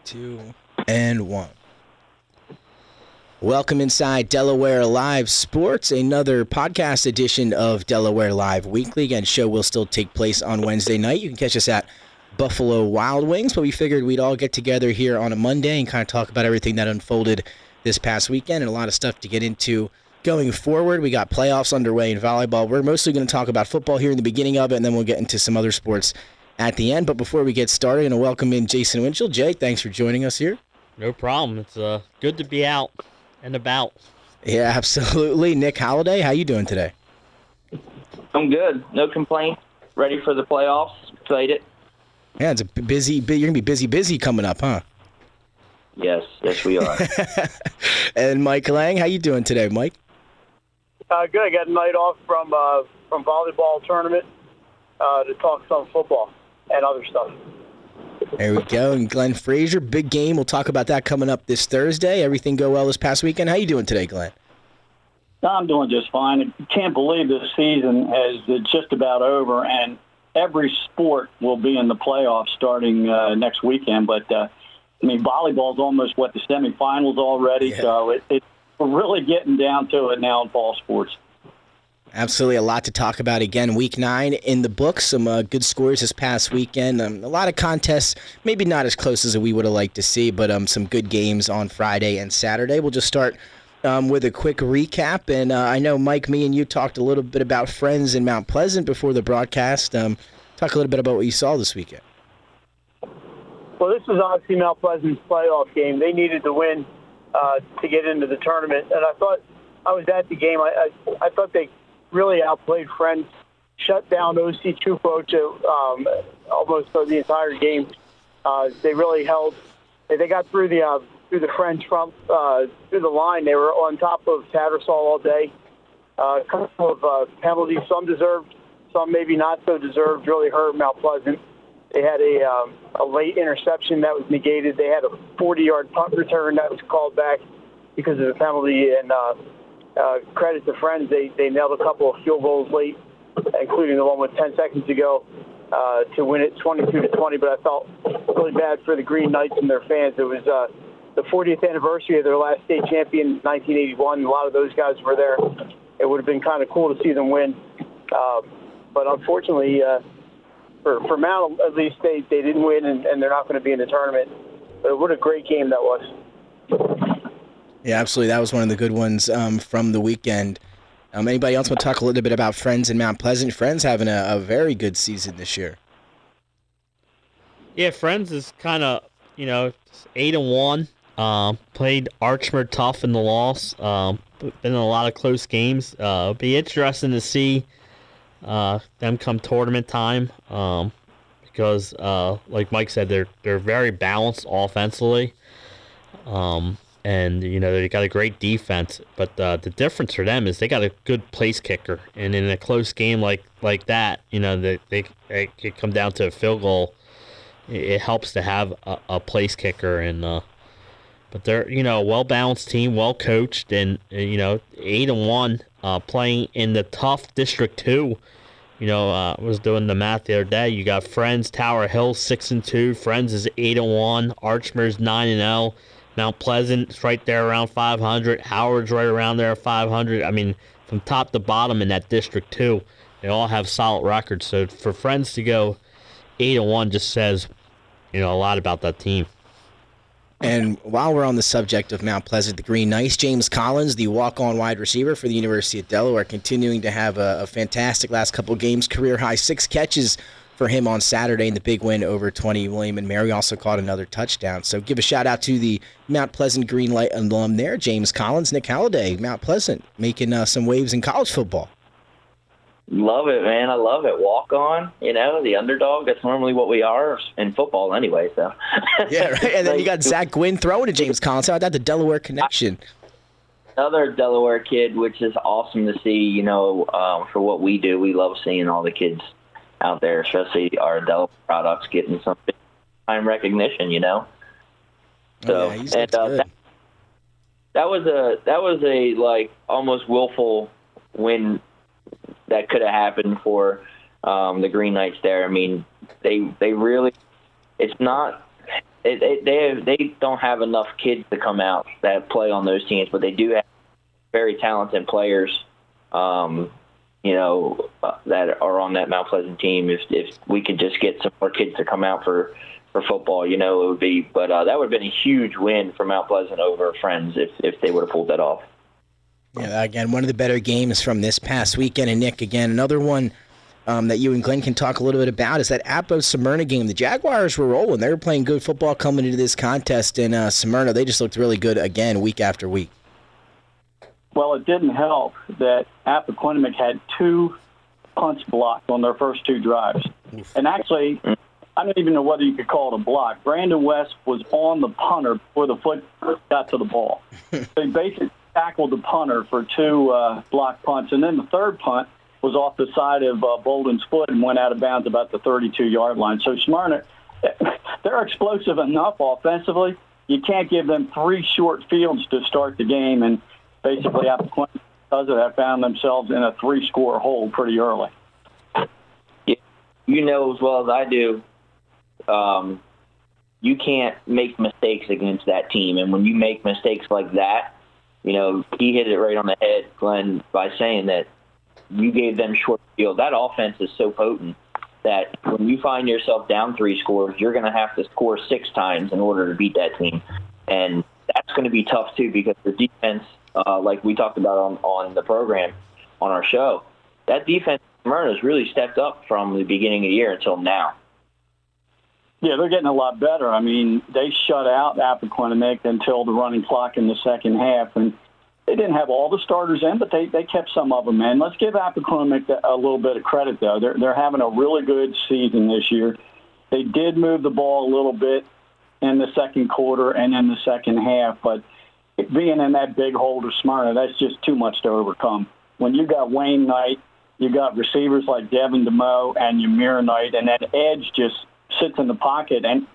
2, and 1. Welcome inside Delaware Live Sports, another podcast edition of Delaware Live Weekly. Again, show will still take place on Wednesday night. You can catch us at Buffalo Wild Wings, but we figured we'd all get together here on a Monday and kind of talk about everything that unfolded this past weekend and a lot of stuff to get into going forward. We got playoffs underway in volleyball. We're mostly going to talk about football here in the beginning of it, and then we'll get into some other sports at the end. But before we get started, I'm going to welcome in Jason Winchell. Jay, thanks for joining us here. No problem. It's good to be out and about. Yeah, absolutely. Nick Halliday, how you doing today? I'm good. No complaints. Ready for the playoffs. Excited. Yeah, it's a busy. You're going to be busy coming up, huh? Yes, we are. And Mike Lang, how you doing today, Mike? Good. I got a night off from volleyball tournament to talk some football and other stuff. There we go. And Glenn Frazer, big game. We'll talk about that coming up this Thursday. Everything go well this past weekend. How you doing today, Glenn? I'm doing just fine. I can't believe this season is just about over, and every sport will be in the playoffs starting next weekend. But, volleyball is almost, the semifinals already, yeah. So we're really getting down to it now in fall sports. Absolutely, a lot to talk about. Again, Week 9 in the books. Some good scores this past weekend. A lot of contests, maybe not as close as we would have liked to see, but some good games on Friday and Saturday. We'll just start with a quick recap. And I know, Mike, me and you talked a little bit about Friends in Mount Pleasant before the broadcast. Talk a little bit about what you saw this weekend. Well, this was obviously Mount Pleasant's playoff game. They needed to win to get into the tournament. And I thought I was at the game. I thought they really outplayed Friends, shut down OC Chupo to almost for the entire game. They really held. They got through the Friends front through the line. They were on top of Tattersall all day. A couple of penalties, some deserved, some maybe not so deserved, really hurt Mount Pleasant. They had a late interception that was negated. They had a 40-yard punt return that was called back because of the penalty. And credit to Friends, they nailed a couple of field goals late, including the one with 10 seconds to go to win it 22-20. But I felt really bad for the Green Knights and their fans. It was the 40th anniversary of their last state champion in 1981. A lot of those guys were there. It would have been kind of cool to see them win. But unfortunately, for Mount, at least they didn't win, and they're not going to be in the tournament. But what a great game that was. Yeah, absolutely. That was one of the good ones from the weekend. Anybody else want to talk a little bit about Friends in Mount Pleasant? Friends having a very good season this year. Yeah, Friends is kind of, 8-1. Played Archmer tough in the loss. Been in a lot of close games. Be interesting to see them come tournament time because, like Mike said, they're very balanced offensively. And, they got a great defense. But the difference for them is they got a good place kicker. And in a close game like that, they could come down to a field goal. It helps to have a place kicker. And but they're, a well-balanced team, well-coached. And, 8-1, playing in the tough District 2. Was doing the math the other day. You got Friends, Tower Hill, 6-2. Friends is 8-1. Archmer's 9-0. Mount Pleasant's right there around 500. Howard's right around there at 500. From top to bottom in that District 2, they all have solid records. So for Friends to go 8-1 just says, a lot about that team. And while we're on the subject of Mount Pleasant, the Green Knights, James Collins, the walk-on wide receiver for the University of Delaware, continuing to have a fantastic last couple games. Career-high 6 catches for him on Saturday in the big win over 20 William and Mary. Also caught another touchdown. So give a shout-out to the Mount Pleasant Green Light alum there, James Collins. Nick Halliday, Mount Pleasant, making some waves in college football. Love it, man. I love it. Walk on, the underdog. That's normally what we are in football anyway. So yeah, right. And then you got Zach Gwynn throwing to James Collins. How about that? The Delaware connection. Another Delaware kid, which is awesome to see, for what we do. We love seeing all the kids out there, especially our Delaware products, getting some big time recognition, So that was a like almost willful win that could have happened for the Green Knights there. They really, it's not they don't have enough kids to come out that play on those teams, but they do have very talented players, that are on that Mount Pleasant team. If we could just get some more kids to come out for football, it would be. But that would have been a huge win for Mount Pleasant over Friends if they would have pulled that off. Yeah, again, one of the better games from this past weekend. And Nick, again, another one that you and Glenn can talk a little bit about is that Apo-Smyrna game. The Jaguars were rolling. They were playing good football coming into this contest, and Smyrna, they just looked really good again week after week. Well, it didn't help that Appoquinimink had 2 punts blocked on their first 2 drives. And actually, I don't even know whether you could call it a block. Brandon West was on the punter before the foot got to the ball. So he basically tackled the punter for 2 blocked punts. And then the third punt was off the side of Bolden's foot and went out of bounds about the 32-yard line. So Smyrna, they're explosive enough offensively. You can't give them 3 short fields to start the game. And basically, Appoquinimink, because of that, found themselves in a 3-score hole pretty early. You know as well as I do, you can't make mistakes against that team. And when you make mistakes like that, he hit it right on the head, Glenn, by saying that you gave them short field. That offense is so potent that when you find yourself down 3 scores, you're going to have to score 6 times in order to beat that team. And that's going to be tough, too, because the defense, like we talked about on the program, on our show, that defense in Smyrna has really stepped up from the beginning of the year until now. Yeah, they're getting a lot better. I mean, they shut out Appoquinimink until the running clock in the second half, and they didn't have all the starters in, but they kept some of them in. Let's give Appoquinimink a little bit of credit, though. They're having a really good season this year. They did move the ball a little bit in the second quarter and in the second half, but being in that big hole to Smyrna, that's just too much to overcome. When you got Wayne Knight, you got receivers like Devin DeMoe and Ymir Knight, and that edge just sits in the pocket, and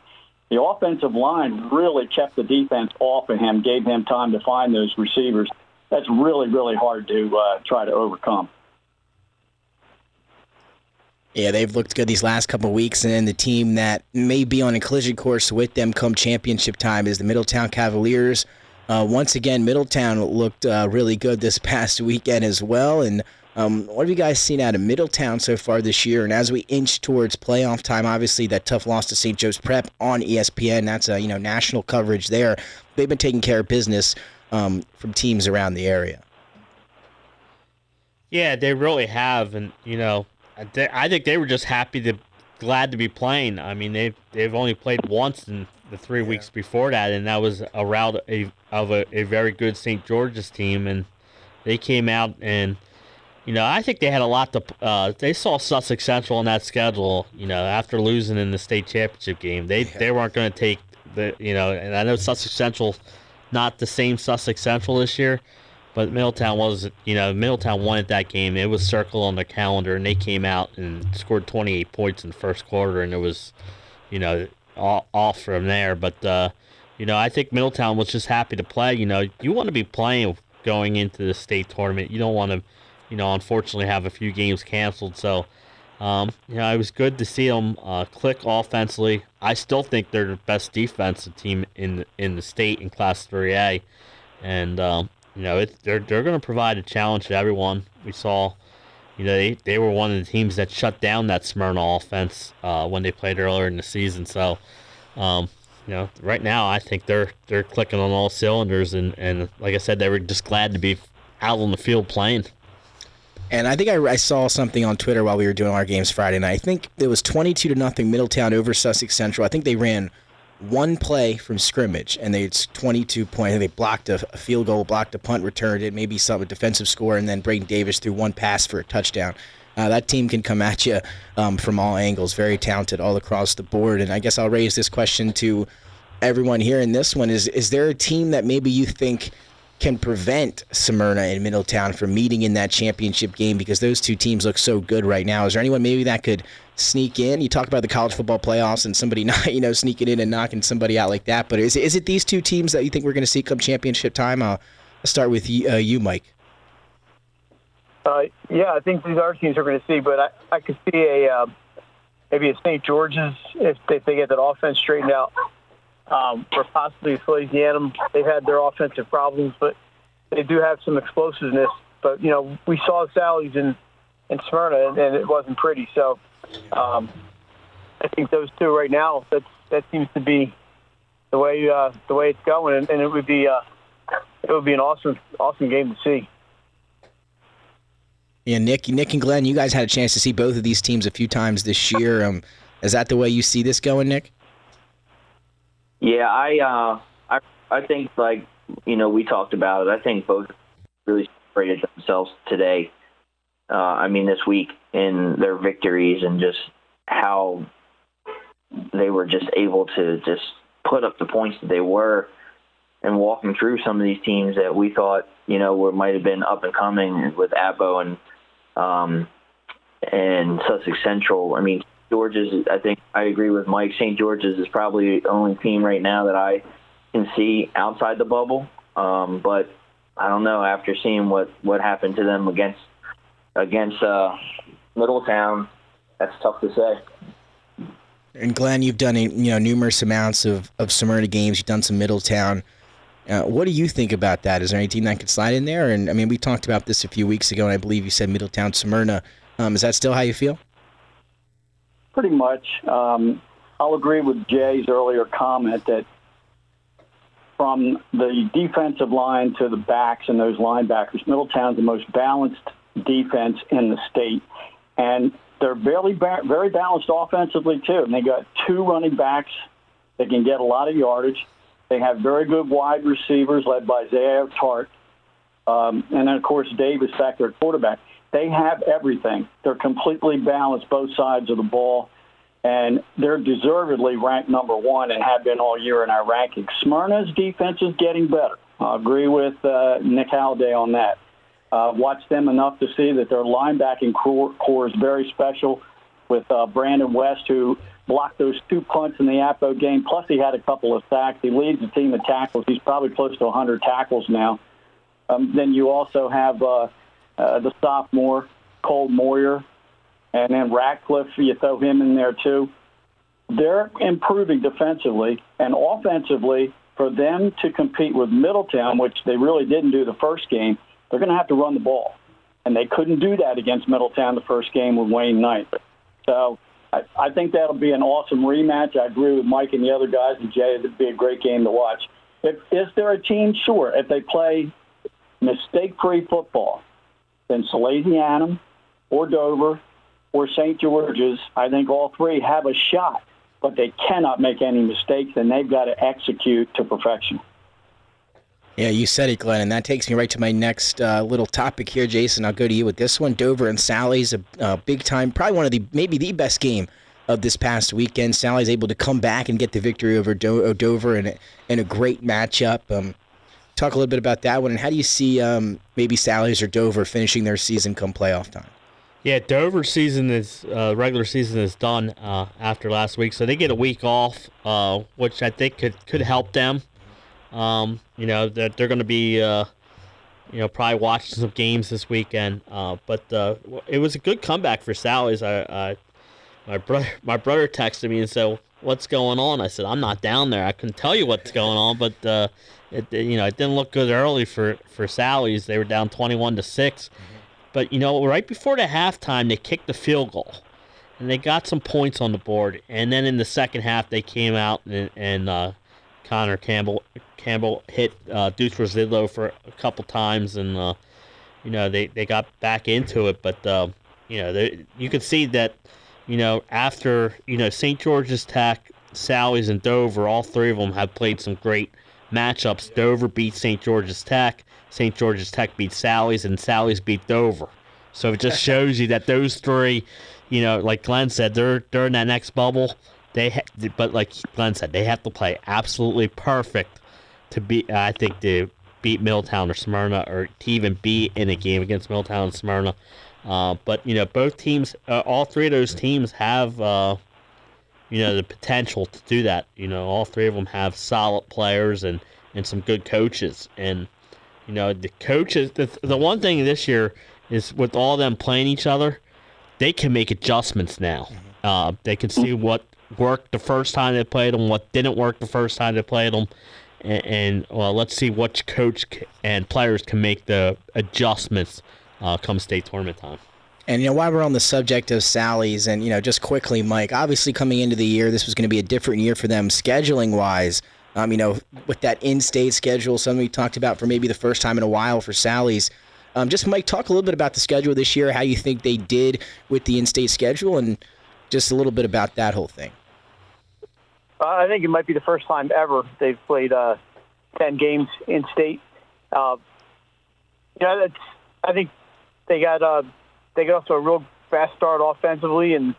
the offensive line really kept the defense off of him, gave him time to find those receivers. That's really, really hard to try to overcome. Yeah, they've looked good these last couple of weeks, and the team that may be on a collision course with them come championship time is the Middletown Cavaliers. Once again, Middletown looked really good this past weekend as well. And what have you guys seen out of Middletown so far this year? And as we inch towards playoff time, obviously that tough loss to St. Joe's Prep on ESPN, that's national coverage there. They've been taking care of business from teams around the area. Yeah, they really have, and I think they were just glad to be playing. I mean, they've only played once in the 3 weeks before that, and that was a rout of a very good St. George's team, and they came out and I think they had a lot to. They saw Sussex Central on that schedule. After losing in the state championship game, they weren't going to take the. And I know Sussex Central, not the same Sussex Central this year, but Middletown was. Middletown wanted that game. It was circled on the calendar, and they came out and scored 28 points in the first quarter, and it was, off from there. But I think Middletown was just happy to play. You want to be playing going into the state tournament. You don't want to. Unfortunately have a few games canceled. So, it was good to see them click offensively. I still think they're the best defensive team in the state in Class 3A. And, they're going to provide a challenge to everyone. We saw, they were one of the teams that shut down that Smyrna offense when they played earlier in the season. So, right now I think they're clicking on all cylinders. And like I said, they were just glad to be out on the field playing. And I think I saw something on Twitter while we were doing our games Friday night. I think it was 22-0 Middletown over Sussex Central. I think they ran one play from scrimmage, and it's 22 points. They blocked a field goal, blocked a punt, returned it, maybe some defensive score, and then Braden Davis threw one pass for a touchdown. That team can come at you from all angles. Very talented all across the board. And I guess I'll raise this question to everyone here in this one. Is there a team that maybe you think can prevent Smyrna and Middletown from meeting in that championship game, because those two teams look so good right now? Is there anyone maybe that could sneak in? You talk about the college football playoffs and somebody not, sneaking in and knocking somebody out like that, but is it these two teams that you think we're going to see come championship time? I'll start with you, Mike. Yeah, I think these are teams we're going to see, but I could see maybe a St. George's if they get that offense straightened out. or possibly Salesianum. They've had their offensive problems, but they do have some explosiveness. But, we saw Sally's in Smyrna, and it wasn't pretty. So I think those two right now, that seems to be the way it's going, and it would be an awesome game to see. Yeah, Nick and Glenn, you guys had a chance to see both of these teams a few times this year. Is that the way you see this going, Nick? Yeah, I think, we talked about it. I think both really separated themselves today. This week in their victories, and just how they were just able to just put up the points that they were, and walking through some of these teams that we thought, might have been up and coming with Abbo and Sussex Central. George's, I think I agree with Mike. St. George's is probably the only team right now that I can see outside the bubble. But I don't know, after seeing what happened to them against Middletown, that's tough to say. And Glenn, you've done numerous amounts of Smyrna games. You've done some Middletown. What do you think about that? Is there any team that could slide in there? And we talked about this a few weeks ago, and I believe you said Middletown, Smyrna. Is that still how you feel? Pretty much. I'll agree with Jay's earlier comment that from the defensive line to the backs and those linebackers, Middletown's the most balanced defense in the state. And they're very balanced offensively, too. And they got two running backs that can get a lot of yardage. They have very good wide receivers led by Isaiah Tart. And then, of course, Davis back there, quarterback. They have everything. They're completely balanced both sides of the ball. And they're deservedly ranked number one and have been all year in our rankings. Smyrna's defense is getting better. I agree with Nick Halliday on that. Watched them enough to see that their linebacking core is very special with Brandon West, who blocked those 2 punts in the Appo game. Plus, he had a couple of sacks. He leads the team in tackles. He's probably close to 100 tackles now. Then you also have the sophomore, Cole Moyer, and then Ratcliffe, you throw him in there too. They're improving defensively, and offensively, for them to compete with Middletown, which they really didn't do the first game, they're going to have to run the ball. And they couldn't do that against Middletown the first game with Wayne Knight. So I think that'll be an awesome rematch. I agree with Mike and the other guys, and Jay, it'd be a great game to watch. Is there a team? Sure. If they play mistake-free football, then Salesianum or Dover or St. George's, I think all three have a shot, but they cannot make any mistakes, and they've got to execute to perfection. Yeah, you said it, Glenn, and that takes me right to my next little topic here, Jason. I'll go to you with this one. Dover and Sally's, a big time, probably one of maybe the best game of this past weekend. Sally's able to come back and get the victory over Dover in a great matchup. Talk a little bit about that one, and how do you see maybe Sally's or Dover finishing their season come playoff time? Yeah, Dover's season is regular season is done after last week, so they get a week off, which I think could help them. That they're going to be, probably watching some games this weekend. But it was a good comeback for Sally's. My brother texted me and said, "What's going on?" I said, "I'm not down there. I couldn't tell you what's going on, but it didn't look good early for Sally's. They were down 21-6." But, right before the halftime, they kicked the field goal, and they got some points on the board. And then in the second half, they came out and Connor Campbell hit Deuce Rosillo for a couple times, and, they got back into it. But, you could see that, after, St. George's Tech, Sally's, and Dover, all three of them have played some great matchups. Dover beat St. George's Tech. St. George's Tech beat Sally's, and Sally's beat Dover. So it just shows you that those three, like Glenn said, they're in that next bubble. But like Glenn said, they have to play absolutely perfect to beat Middletown or Smyrna, or to even be in a game against Middletown and Smyrna. But both teams, all three of those teams have the potential to do that. All three of them have solid players and some good coaches. And the coaches, the one thing this year is with all them playing each other, they can make adjustments now. They can see what worked the first time they played them, what didn't work the first time they played them, and well, let's see which coach and players can make the adjustments come state tournament time. And, while we're on the subject of Sally's, and, just quickly, Mike, obviously coming into the year, this was going to be a different year for them scheduling-wise. With that in-state schedule, something we talked about for maybe the first time in a while for Sally's. Just, Mike, talk a little bit about the schedule this year, how you think they did with the in-state schedule, and just a little bit about that whole thing. I think it might be the first time ever they've played 10 games in-state. I think they got off to a real fast start offensively, and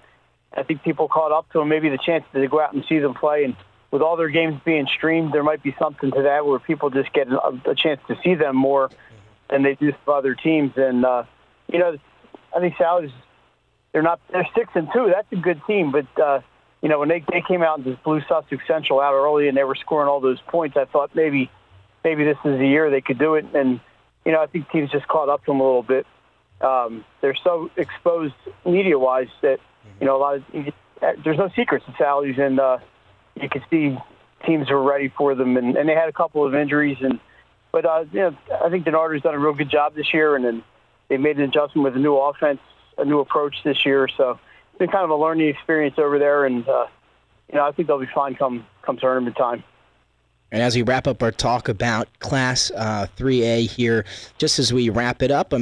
I think people caught up to them. Maybe the chance to go out and see them play, and with all their games being streamed, there might be something to that where people just get a chance to see them more than they do for other teams. And I think Sally's they're 6-2. That's a good team, but when they came out and just blew Sussex Central out early and they were scoring all those points, I thought maybe this is the year they could do it. And I think teams just caught up to them a little bit. They're so exposed media-wise that there's no secrets to Sally's, and you can see teams are ready for them. And they had a couple of injuries, but I think Denarder's done a real good job this year, and then they made an adjustment with a new offense, a new approach this year. So it's been kind of a learning experience over there, and I think they'll be fine come tournament time. And as we wrap up our talk about Class 3A here, just as we wrap it up,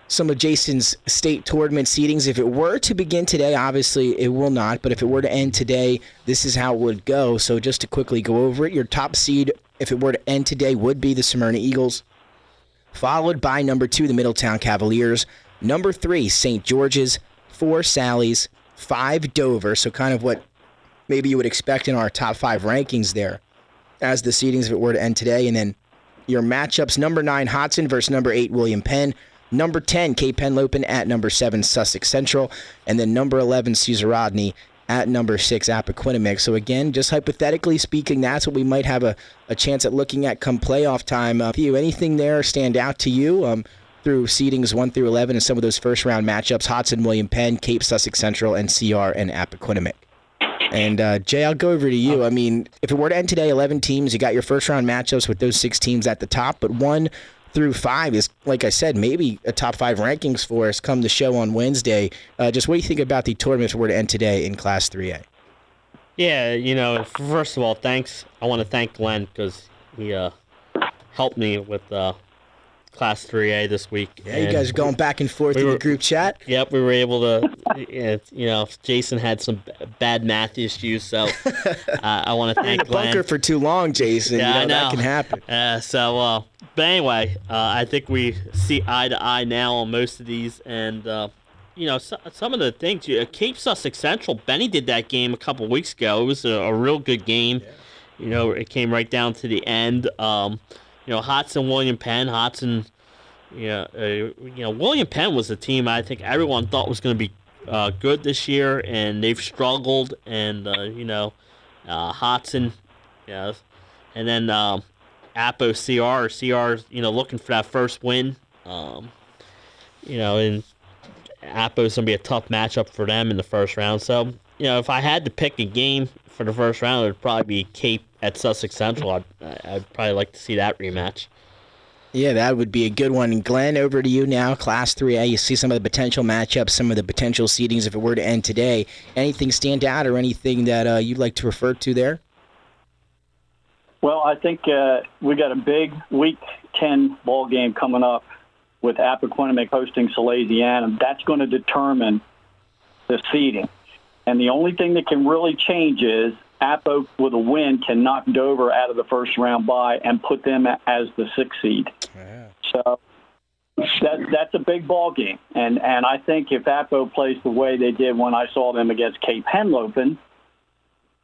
some of Jason's state tournament seedings, if it were to begin today, obviously it will not, but if it were to end today, this is how it would go. So just to quickly go over it, your top seed, if it were to end today, would be the Smyrna Eagles, followed by number 2, the Middletown Cavaliers, number 3, St. George's, 4, Sally's, 5, Dover, so kind of what maybe you would expect in our top 5 rankings there as the seedings if it were to end today. And then your matchups, number 9, Hodson versus number 8, William Penn, number 10, Cape Henlopen at number 7, Sussex Central, and then number 11, Cesar Rodney at number 6, Appoquinimink. So again, just hypothetically speaking, that's what we might have a chance at looking at come playoff time. Anything there stand out to you through seedings 1 through 11 and some of those first-round matchups, Hodson, William Penn, Cape, Sussex Central, and CR and Appoquinimink? And, Jay, I'll go over to you. If it were to end today, 11 teams, you got your first-round matchups with those 6 teams at the top, but 1 through 5 is, like I said, maybe a top 5 rankings for us come the show on Wednesday. Just what do you think about the tournament if it were to end today in Class 3A? Yeah, first of all, thanks. I want to thank Glenn because he helped me with Class 3A this week. Yeah, you guys are going back and forth in the group chat. Yep, we were able to, Jason had some bad math issues, so I want to thank Glenn. Bunker for too long, Jason. Yeah, I know. That can happen. But anyway, I think we see eye to eye now on most of these, and some of the things. Cape Sussex Central, Benny did that game a couple weeks ago. It was a real good game. Yeah. It came right down to the end. Hodson, William Penn. Hodson, William Penn was a team I think everyone thought was going to be good this year, and they've struggled. And Hodson, yes, and then Appo CR, looking for that first win. And Appo's going to be a tough matchup for them in the first round. So, if I had to pick a game for the first round, it would probably be Cape at Sussex Central. I'd probably like to see that rematch. Yeah, that would be a good one. And Glenn, over to you now. Class 3A, you see some of the potential matchups, some of the potential seedings if it were to end today. Anything stand out or anything that you'd like to refer to there? Well, I think we got a big Week 10 ball game coming up with Appoquinimink hosting Salesianum. That's going to determine the seeding. And the only thing that can really change is Appo, with a win, can knock Dover out of the first round bye and put them as the 6th seed. Yeah. So that's a big ball game. And I think if Appo plays the way they did when I saw them against Cape Henlopen,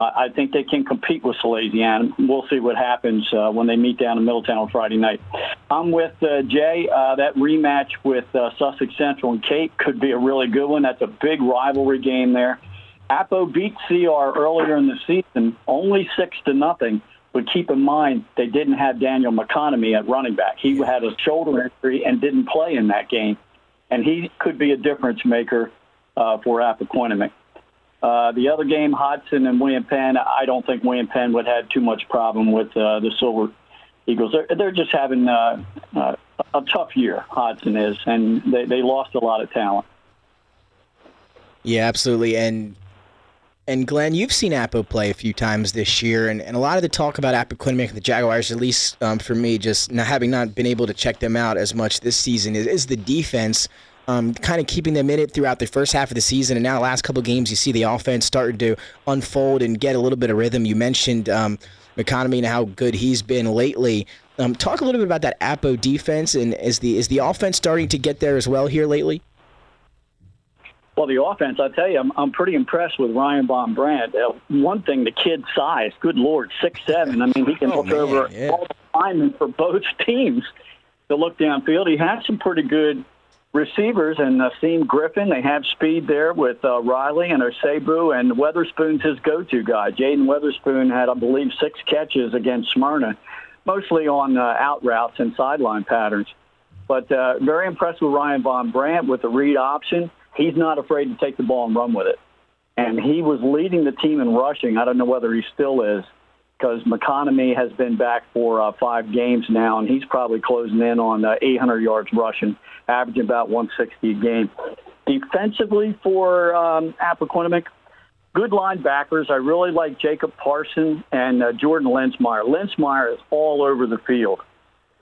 I think they can compete with Salesianum. We'll see what happens when they meet down in Middletown on Friday night. I'm with Jay. That rematch with Sussex Central and Cape could be a really good one. That's a big rivalry game there. Appo beat CR earlier in the season, only 6-0. But keep in mind, they didn't have Daniel McConomy at running back. He had a shoulder injury and didn't play in that game. And he could be a difference maker for Appoquinimink. The other game, Hodson and William Penn, I don't think William Penn would have too much problem with the Silver Eagles. They're just having a tough year, Hodson is, and they lost a lot of talent. Yeah, absolutely. And Glenn, you've seen Appo play a few times this year, and a lot of the talk about Appoquinimink and the Jaguars, at least for me, just having not been able to check them out as much this season, is the defense kind of keeping them in it throughout the first half of the season. And now the last couple of games, you see the offense starting to unfold and get a little bit of rhythm. You mentioned McConomy and how good he's been lately. Talk a little bit about that Appo defense, and is the offense starting to get there as well here lately? Well, the offense, I tell you, I'm pretty impressed with Ryan Von Brandt. One thing, the kid's size, good Lord, 6'7". I mean, he can look over all the linemen for both teams to look downfield. He has some pretty good receivers, and Seam Griffin, they have speed there with Riley and Osebu, and Weatherspoon's his go-to guy. Jaden Weatherspoon had, I believe, 6 catches against Smyrna, mostly on out routes and sideline patterns. But very impressed with Ryan Von Brandt with the read option. He's not afraid to take the ball and run with it. And he was leading the team in rushing. I don't know whether he still is, because McConomy has been back for 5 games now, and he's probably closing in on 800 yards rushing, averaging about 160 a game. Defensively for Appoquinimink, good linebackers. I really like Jacob Parson and Jordan Linsmeyer. Linsmeyer is all over the field.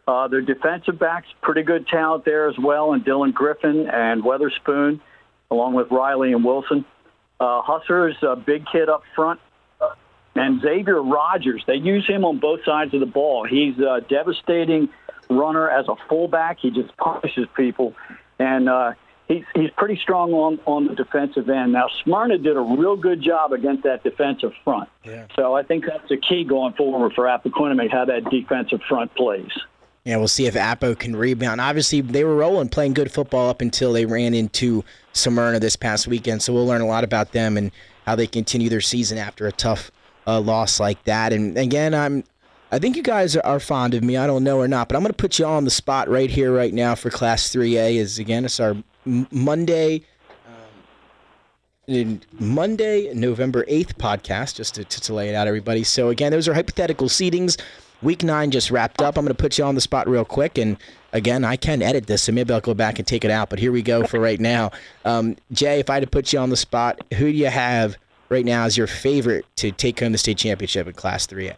Their defensive backs, pretty good talent there as well, and Dylan Griffin and Weatherspoon, along with Riley and Wilson. Husser is a big kid up front. And Xavier Rogers, they use him on both sides of the ball. He's a devastating runner as a fullback. He just punishes people. And he's pretty strong on the defensive end. Now, Smyrna did a real good job against that defensive front. Yeah. So I think that's the key going forward for Appoquinimink, how that defensive front plays. Yeah, we'll see if Appo can rebound. Obviously, they were rolling, playing good football up until they ran into Smyrna this past weekend. So we'll learn a lot about them and how they continue their season after a tough loss like that. And again, I think you guys are fond of me. I don't know or not, but I'm going to put you on the spot right here, right now for Class 3A. It's our Monday, November 8th podcast, just to lay it out, everybody. So again, those are hypothetical seedings. Week 9 just wrapped up. I'm going to put you on the spot real quick. And again, I can edit this, so maybe I'll go back and take it out. But here we go for right now. Jay, if I had to put you on the spot, who do you have right now as your favorite to take home the state championship in Class 3A?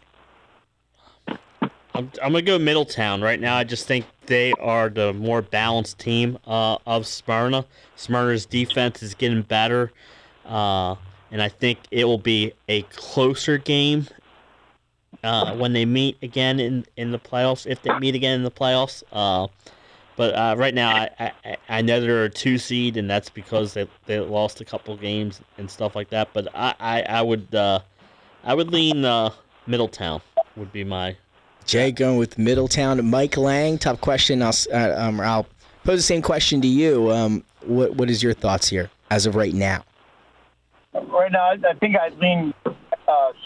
I'm going to go Middletown. Right now, I just think they are the more balanced team of Smyrna. Smyrna's defense is getting better, and I think it will be a closer game when they meet again in the playoffs, if they meet again in the playoffs. But right now, I know they're a 2 seed, and that's because they lost a couple games and stuff like that. But I would lean Middletown would be my. Jay going with Middletown. Mike Lang, tough question. I'll pose the same question to you. What is your thoughts here as of right now? Right now, I think I'd lean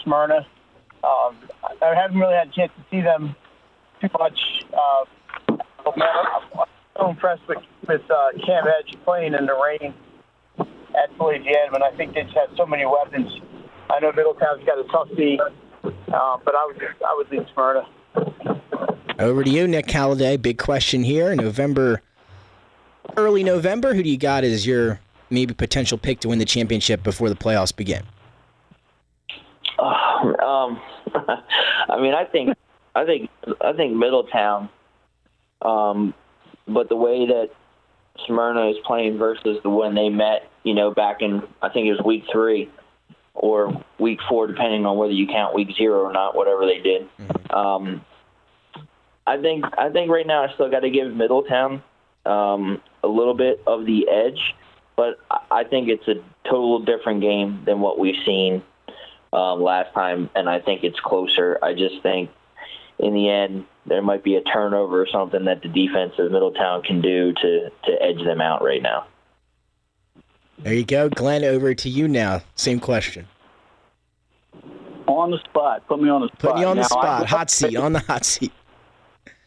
Smyrna. I haven't really had a chance to see them too much. I'm so impressed with Cam Edge playing in the rain at Collegiate, and I think they just have so many weapons. I know Middletown's got a tough D, but I would lean Smyrna. Over to you, Nick Halliday. Big question here. Early November, who do you got as your maybe potential pick to win the championship before the playoffs begin? I mean, I think Middletown. But the way that Smyrna is playing versus when they met, back in, I think it was week 3 or week 4, depending on whether you count week 0 or not, whatever they did. Mm-hmm. I think right now I still got to give Middletown a little bit of the edge, but I think it's a total different game than what we've seen last time, and I think it's closer. I just think in the end there might be a turnover or something that the defense of Middletown can do to edge them out right now. There you go. Glenn, over to you now. Same question. On the spot. Put me on the spot. Putting you on the spot. Hot seat. On the hot seat.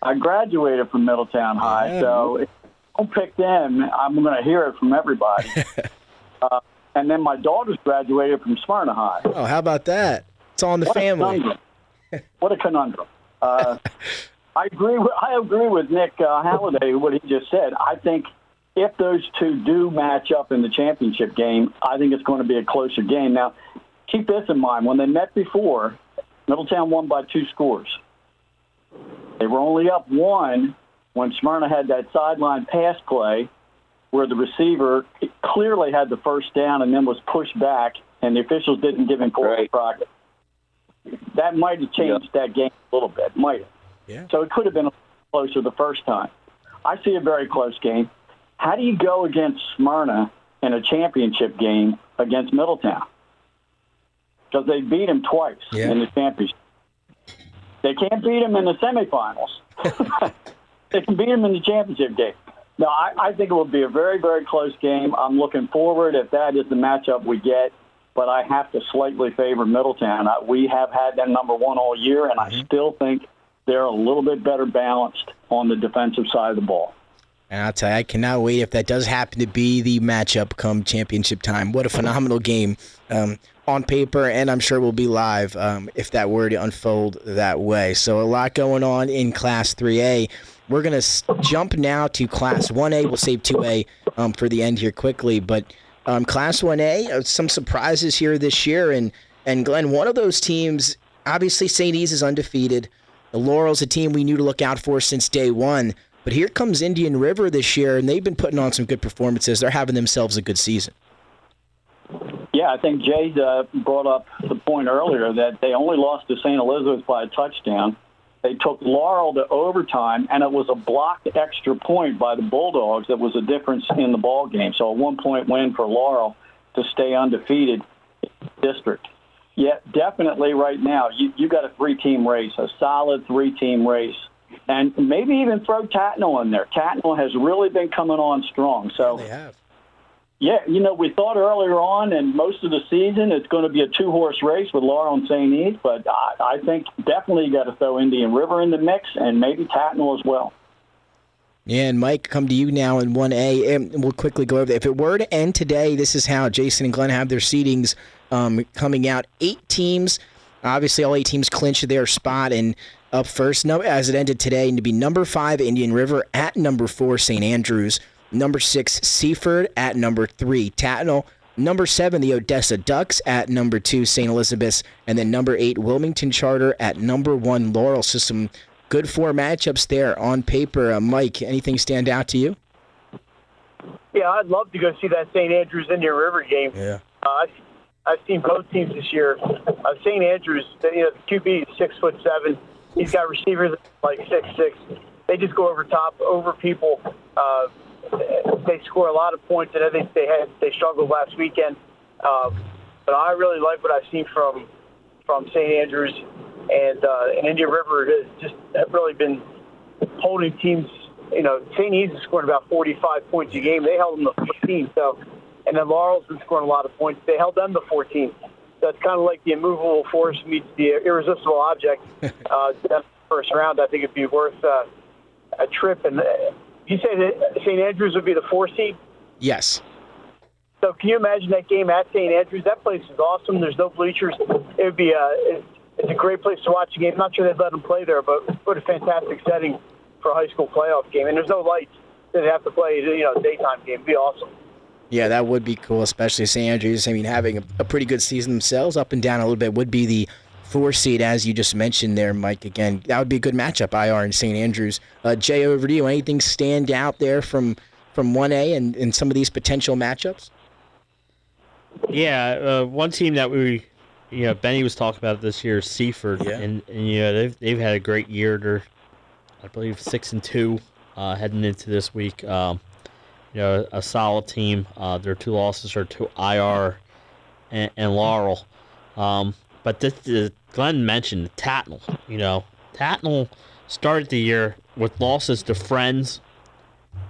I graduated from Middletown High, so if I don't pick them, I'm going to hear it from everybody. and then my daughter's graduated from Smyrna High. Oh, how about that? It's all in the family. What a conundrum. I agree with Nick Halliday, what he just said. I think if those two do match up in the championship game, I think it's going to be a closer game. Now, keep this in mind. When they met before, Middletown won by 2 scores. They were only up 1 when Smyrna had that sideline pass play where the receiver clearly had the first down and then was pushed back, and the officials didn't give him forward progress. That might have changed that game a little bit, might have. Yeah. So it could have been closer the first time. I see a very close game. How do you go against Smyrna in a championship game against Middletown? Because they beat him twice in the championship. They can't beat him in the semifinals. They can beat him in the championship game. No, I think it will be a very, very close game. I'm looking forward if that is the matchup we get, but I have to slightly favor Middletown. We have had them number 1 all year, and I still think they're a little bit better balanced on the defensive side of the ball. And I'll tell you, I cannot wait if that does happen to be the matchup come championship time. What a phenomenal game on paper, and I'm sure we'll be live if that were to unfold that way. So a lot going on in Class 3A. We're going to jump now to Class 1A. We'll save 2A for the end here quickly. But Class 1A, some surprises here this year. And Glenn, one of those teams, obviously St. E's is undefeated. The Laurel's a team we knew to look out for since day one. But here comes Indian River this year, and they've been putting on some good performances. They're having themselves a good season. Yeah, I think Jay brought up the point earlier that they only lost to St. Elizabeth by a touchdown. They took Laurel to overtime, and it was a blocked extra point by the Bulldogs that was a difference in the ball game. So a 1-point win for Laurel to stay undefeated in the district. Yeah, definitely right now, you got a 3-team race, a solid 3-team race. And maybe even throw Tatnall in there. Tatnall has really been coming on strong. So, they have. Yeah, we thought earlier on and most of the season it's going to be a 2-horse race with Laurel and St. E's, but I think definitely you got to throw Indian River in the mix and maybe Tatnall as well. Yeah, and Mike, come to you now in 1A, and we'll quickly go over that. If it were to end today, this is how Jason and Glenn have their seedings coming out. 8 teams. Obviously, all 8 teams clinch their spot, and up first, as it ended today, to be number 5, Indian River, at number 4, St. Andrews, number 6, Seaford, at number 3, Tatnall, number 7, the Odessa Ducks, at number 2, St. Elizabeth's, and then number 8, Wilmington Charter, at number 1, Laurel. So some good 4 matchups there on paper. Mike, anything stand out to you? Yeah, I'd love to go see that St. Andrews Indian River game. Yeah. I've seen both teams this year. St. Andrews, the QB is 6'7". He's got receivers like 6'6". They just go over people. They score a lot of points, and I think they struggled last weekend. But I really like what I've seen from St. Andrews, and Indian River has just really been holding teams. St. E's is scoring about 45 points a game. They held them to 14. So, and then Laurel's been scoring a lot of points. They held them to 14. That's kind of like the immovable force meets the irresistible object. That first round, I think it'd be worth a trip. And you say that St. Andrews would be the 4 seed? Yes. So can you imagine that game at St. Andrews? That place is awesome. There's no bleachers. It would be it's a great place to watch a game. I'm not sure they'd let them play there, but what a fantastic setting for a high school playoff game. And there's no lights. They'd have to play a daytime game. It'd be awesome. Yeah, that would be cool, especially St. Andrews. I mean, having a pretty good season themselves, up and down a little bit, would be the 4 seed, as you just mentioned there, Mike. Again, that would be a good matchup, IR and St. Andrews. Jay, over to you. Anything stand out there from 1A and some of these potential matchups? Yeah, one team that Benny was talking about this year is Seaford, and they've had a great year. They're, I believe, 6-2 heading into this week. A solid team. Their 2 losses are to IR and Laurel. But Glenn mentioned Tatnall. Tatnall started the year with losses to Friends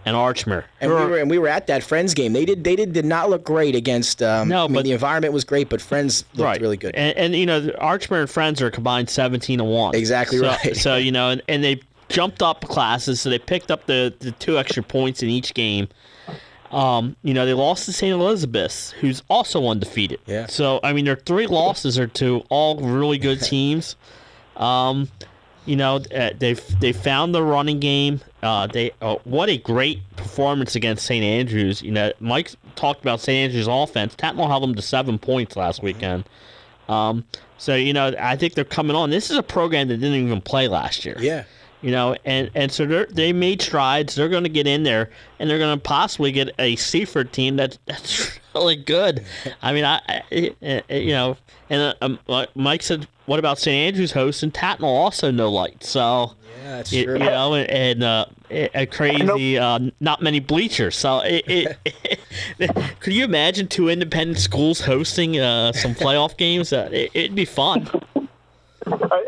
and Archmere. And we were at that Friends game. They did not look great against. But the environment was great, but Friends looked really good. And Archmere and Friends are combined 17-1. Exactly right. So and they jumped up classes, so they picked up the 2 extra points in each game. They lost to St. Elizabeth's, who's also undefeated. Yeah. So, I mean, their 3 losses are to all really good teams. They found the running game. What a great performance against St. Andrews. Mike talked about St. Andrews' offense. Tatnall held them to 7 points last weekend. I think they're coming on. This is a program that didn't even play last year. Yeah. And so they made strides. They're going to get in there, and they're going to possibly get a Seaford team that's really good. I mean, Mike said, "What about St. Andrews host?" And Tatnall also no light. So yeah, that's true. A crazy not many bleachers. So could you imagine 2 independent schools hosting some playoff games? It'd be fun.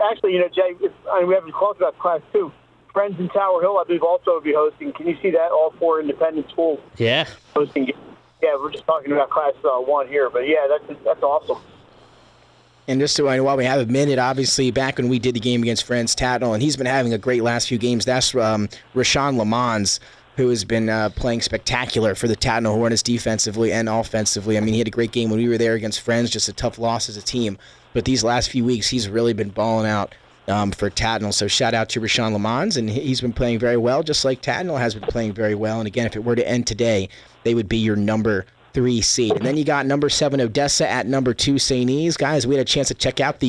Actually, Jay, we haven't talked about Class 2. Friends in Tower Hill, I believe, also will be hosting. Can you see that? All 4 independent schools hosting games. Yeah, we're just talking about Class 1 here, but yeah, that's awesome. And just while we have a minute, obviously, back when we did the game against Friends Tatnall, and he's been having a great last few games, that's Rashawn Lamons, who has been playing spectacular for the Tatnall Hornets defensively and offensively. I mean, he had a great game when we were there against Friends, just a tough loss as a team. But these last few weeks, he's really been balling out for Tatnall. So shout out to Rashawn Lamons, and he's been playing very well, just like Tatnall has been playing very well. And again, if it were to end today, they would be your number 3 seed. And then you got number 7 Odessa at number 2 St. E's. Guys, we had a chance to check out the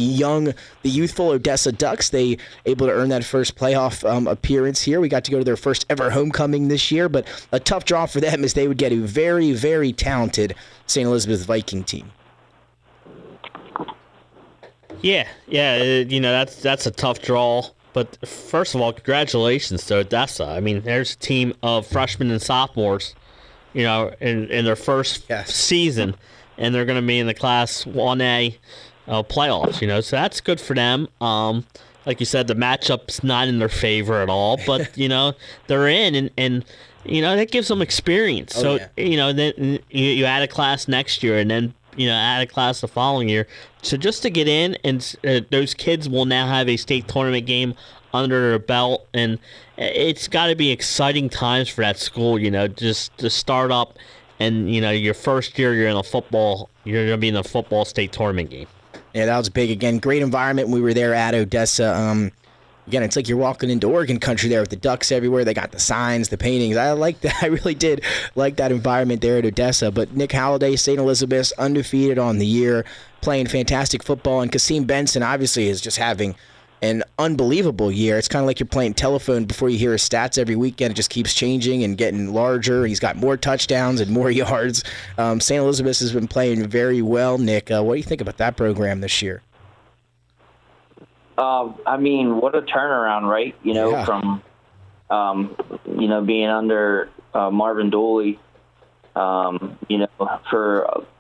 youthful Odessa Ducks. They able to earn that first playoff appearance here. We got to go to their first ever homecoming this year, but a tough draw for them as they would get a very, very talented St. Elizabeth Viking team. Yeah, that's a tough draw. But first of all, congratulations to Odessa. I mean, there's a team of freshmen and sophomores, in their first season, and they're going to be in the Class 1A playoffs, so that's good for them. Like you said, the matchup's not in their favor at all, but, they're in, and that gives them experience. Then you add a class next year, and then add a class the following year. So just to get in, and those kids will now have a state tournament game under their belt, and it's got to be exciting times for that school, just to start up, and your first year you're going to be in the football state tournament game. Yeah, that was big. Again, great environment when we were there at Odessa. Again, it's like you're walking into Oregon country there with the ducks everywhere. They got the signs, the paintings. I like that. I really did like that environment there at Odessa. But Nick Halliday, St. Elizabeth's undefeated on the year, playing fantastic football. And Kasim Benson obviously is just having an unbelievable year. It's kind of like you're playing telephone before you hear his stats every weekend. It just keeps changing and getting larger. He's got more touchdowns and more yards. St. Elizabeth has been playing very well. Nick, what do you think about that program this year? I mean, what a turnaround, right? From, being under Marvin Dooley, for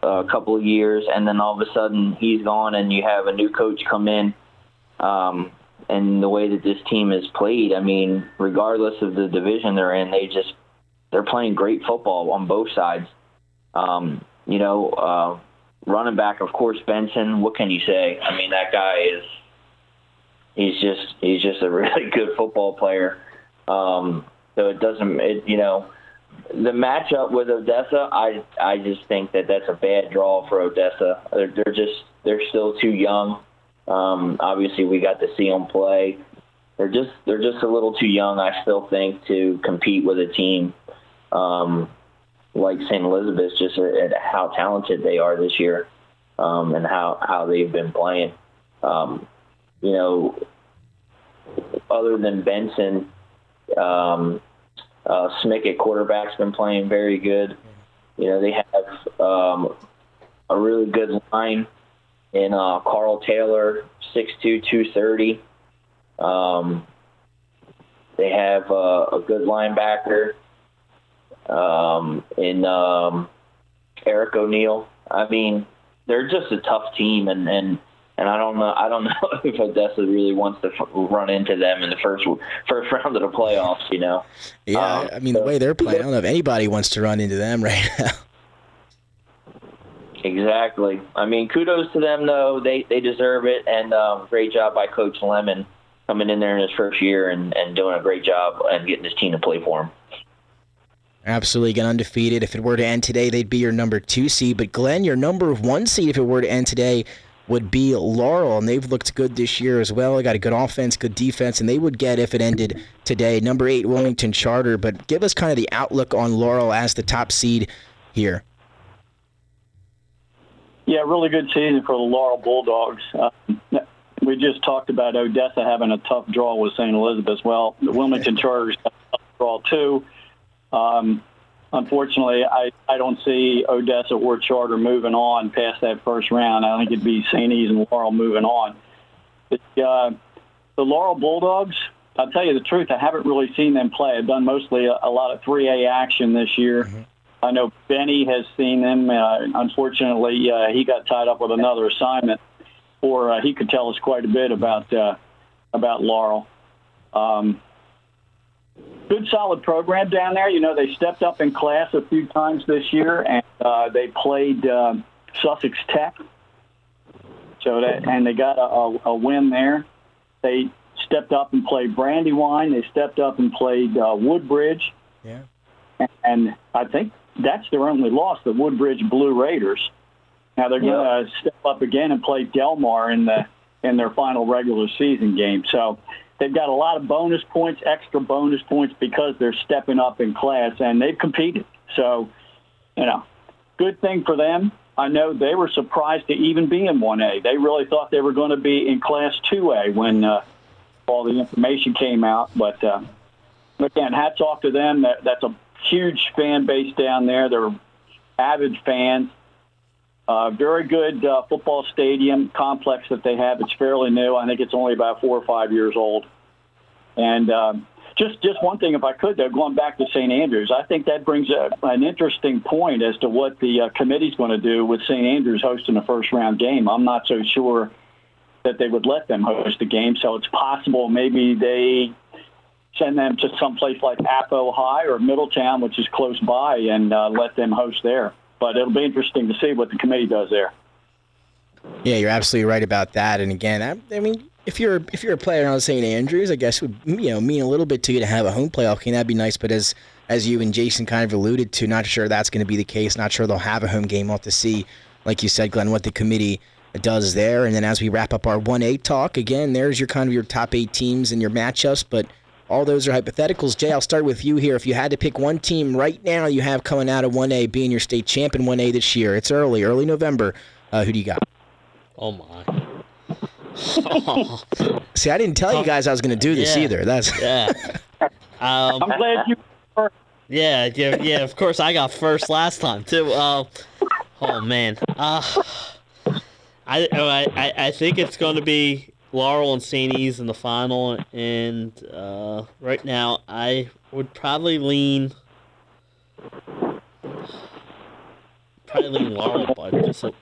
a couple of years, and then all of a sudden he's gone and you have a new coach come in. And the way that this team has played, I mean, regardless of the division they're in, they're playing great football on both sides. Running back, of course, Benson, what can you say? I mean, that guy he's just a really good football player. So the matchup with Odessa, I just think that's a bad draw for Odessa. They're still too young. Obviously we got to see them play. They're just a little too young, I still think, to compete with a team like St. Elizabeth, just at how talented they are this year, and how they've been playing. Other than Benson, Smick at quarterback's been playing very good. They have a really good line in Carl Taylor, 6'2", 230. They have a good linebacker in Eric O'Neill. I mean, they're just a tough team, and I don't know if Odessa really wants to run into them in the first round of the playoffs. Yeah, I mean, the way they're playing, I don't know if anybody wants to run into them right now. Exactly. I mean, kudos to them, though. They deserve it, and great job by Coach Lemon coming in there in his first year and doing a great job and getting his team to play for him. Absolutely, again, undefeated. If it were to end today, they'd be your number 2 seed. But Glenn, your number 1 seed, if it were to end today, would be Laurel, and they've looked good this year as well. They got a good offense, good defense, and they would get, if it ended today, number 8 Wilmington Charter. But give us kind of the outlook on Laurel as the top seed here. Yeah, really good season for the Laurel Bulldogs. We just talked about Odessa having a tough draw with St. Elizabeth. Well, the Wilmington Chargers have a tough draw too. Unfortunately, I don't see Odessa or Charter moving on past that first round. I think it'd be St. E's and Laurel moving on. But, the Laurel Bulldogs, I'll tell you the truth, I haven't really seen them play. I've done mostly a lot of 3A action this year. Mm-hmm. I know Benny has seen them. Unfortunately, he got tied up with another assignment, or he could tell us quite a bit about Laurel. Good, solid program down there. You know, they stepped up in class a few times this year, and they played Sussex Tech. And they got a win there. They stepped up and played Brandywine. They stepped up and played Woodbridge. Yeah. And I think that's their only loss, the Woodbridge Blue Raiders. Now they're going to step up again and play Delmar in their final regular season game. So they've got a lot of bonus points, extra bonus points, because they're stepping up in class, and they've competed. So, you know, good thing for them. I know they were surprised to even be in 1A. They really thought they were going to be in Class 2A when all the information came out. But, again, hats off to them. That's a huge fan base down there. They're avid fans. Very good football stadium complex that they have. It's fairly new. I think it's only about 4 or 5 years old. And just one thing, if I could, though, going back to St. Andrews, I think that brings an interesting point as to what the committee's going to do with St. Andrews hosting a first-round game. I'm not so sure that they would let them host a game, so it's possible maybe they send them to someplace like Apo High or Middletown, which is close by, and let them host there. But it'll be interesting to see what the committee does there. Yeah, you're absolutely right about that. And again, I mean, if you're a player on St. Andrews, I guess it would mean a little bit to you to have a home playoff game. That'd be nice. But as you and Jason kind of alluded to, not sure that's going to be the case. Not sure they'll have a home game. We'll have to see, like you said, Glenn, what the committee does there. And then as we wrap up our 1A talk, again, there's your kind of your top 8 teams and your matchups. But all those are hypotheticals. Jay, I'll start with you here. If you had to pick one team right now you have coming out of 1A, being your state champ in 1A this year, it's early November. Who do you got? Oh, my. See, I didn't tell you guys I was going to do this either. Yeah. I'm glad you first. Yeah, of course I got first last time, too. Oh, man. I think it's going to be Laurel and St. E's in the final, and right now I would probably lean Laurel,